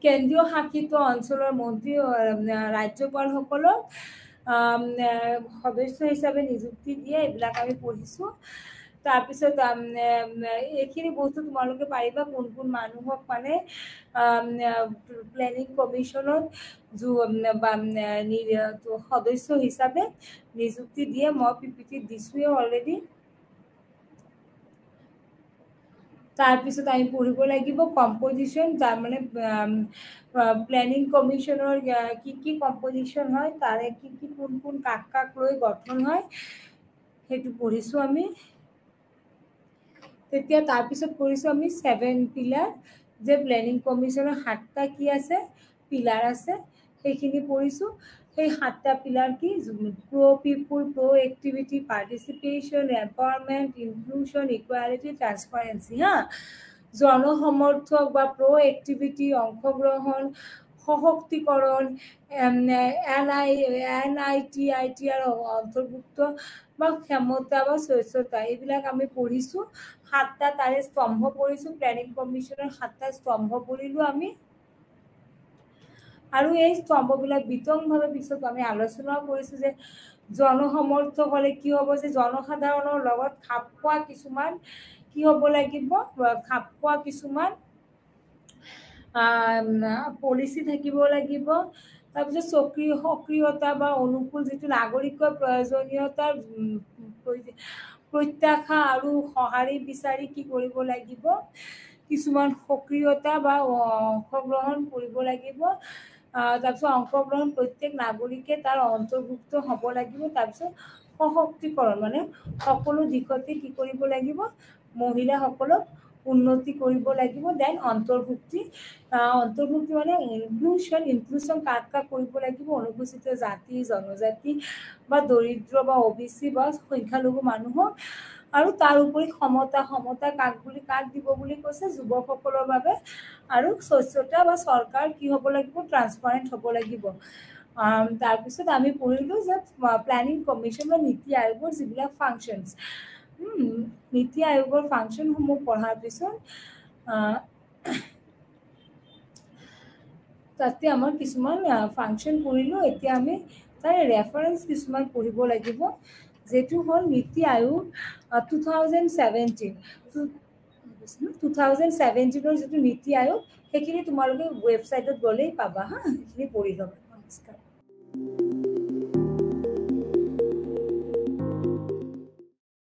কেন্দ্ৰীয় শাসিত অঞ্চলৰ মন্ত্ৰী ৰাজ্যপালসকলক সদস্য হিচাপে নিযুক্তি দিয়ে। এইবিলাক আমি পঢ়িছোঁ। তাৰপিছত এইখিনি বস্তু তোমালোকে পাৰিবা কোন কোন মানুহক মানে প্লেনিং কমিশ্যনত সদস্য হিচাপে নিযুক্তি দিয়ে। মই PPT দিছোঁৱে অলৰেডি। তাৰপিছত আমি পঢ়িব লাগিব কম্পজিশ্যন, তাৰমানে প্লেনিং কমিশ্যনৰ কি কম্পজিশ্যন হয়, তাৰে কি কোন কাক লৈ গঠন হয় সেইটো পঢ়িছোঁ আমি। তেতিয়া তাৰপিছত পঢ়িছোঁ আমি 7 পিলাৰ, যে প্লেনিং কমিশ্যনৰ 7টা কি আছে পিলাৰ আছে, সেইখিনি পঢ়িছোঁ। সেই 7টা পিলাৰ কি, পিপুল, activity, participation, empowerment, ইনক্লুশ্যন, equality, transparency. জনসমৰ্থক বা এক্টিভিটি, অংশগ্ৰহণ, সশক্তিকৰণ, NITI অন্তৰ্ভুক্ত বা ক্ষমতা বা স্বচ্ছতা, এইবিলাক আমি পঢ়িছোঁ। 7টা তাৰে স্তম্ভ পঢ়িছোঁ। প্লেনিং কমিশ্যনৰ 7টা স্তম্ভ পঢ়িলোঁ আমি। আৰু এই স্তম্ভবিলাক বিতংভাৱে পিছত আমি আলোচনাও কৰিছোঁ যে জনসমৰ্থক হ'লে কি হ'ব, যে জনসাধাৰণৰ লগত খাপ খোৱা কিছুমান কি হ'ব লাগিব, খাপ খোৱা কিছুমান পলিচি থাকিব লাগিব। তাৰপিছত সক্ৰিয়তা বা অনুকূল যিটো নাগৰিকৰ প্ৰয়োজনীয়তাৰ প্ৰত্যাশা আৰু সঁহাৰি বিচাৰি কি কৰিব লাগিব, কিছুমান সক্ৰিয়তা বা অংশগ্ৰহণ কৰিব লাগিব। তাৰপিছত অংশগ্ৰহণ প্ৰত্যেক নাগৰিকে তাৰ অন্তৰ্ভুক্ত হ'ব লাগিব। তাৰপিছত সশক্তিকৰণ মানে সকলো দিশতে কি কৰিব লাগিব, মহিলাসকলক উন্নতি কৰিব লাগিব। দেন অন্তৰ্ভুক্তি মানে ইনক্লুশ্যন কাক কৰিব লাগিব, অনুসূচিত জাতি, জনজাতি বা দৰিদ্ৰ বা OBC বা সংখ্যালঘু মানুহক। আৰু তাৰ উপৰি সমতা কাক দিব বুলি কৈছে, যুৱকসকলৰ বাবে। আৰু স্বচ্ছতা বা চৰকাৰ কি হ'ব লাগিব, ট্ৰান্সপাৰেণ্ট হ'ব লাগিব। তাৰপিছত আমি পঢ়িলোঁ যে প্লেনিং কমিশ্যন বা নীতি আয়োগৰ যিবিলাক ফাংচনছ, নীতি আয়োগৰ ফাংচনসমূহ পঢ়াৰ পিছত তাতে আমাৰ কিছুমান ফাংচন পঢ়িলোঁ। এতিয়া আমি তাৰে ৰেফাৰেঞ্চ কিছুমান পঢ়িব লাগিব, যিটো হ'ল নীতি আয়োগ 2017 যিটো নীতি আয়োগ, সেইখিনি তোমালোকে ৱেবছাইটত গ'লেই পাবা। সেইখিনি পঢ়ি ল'বা। নমস্কাৰ।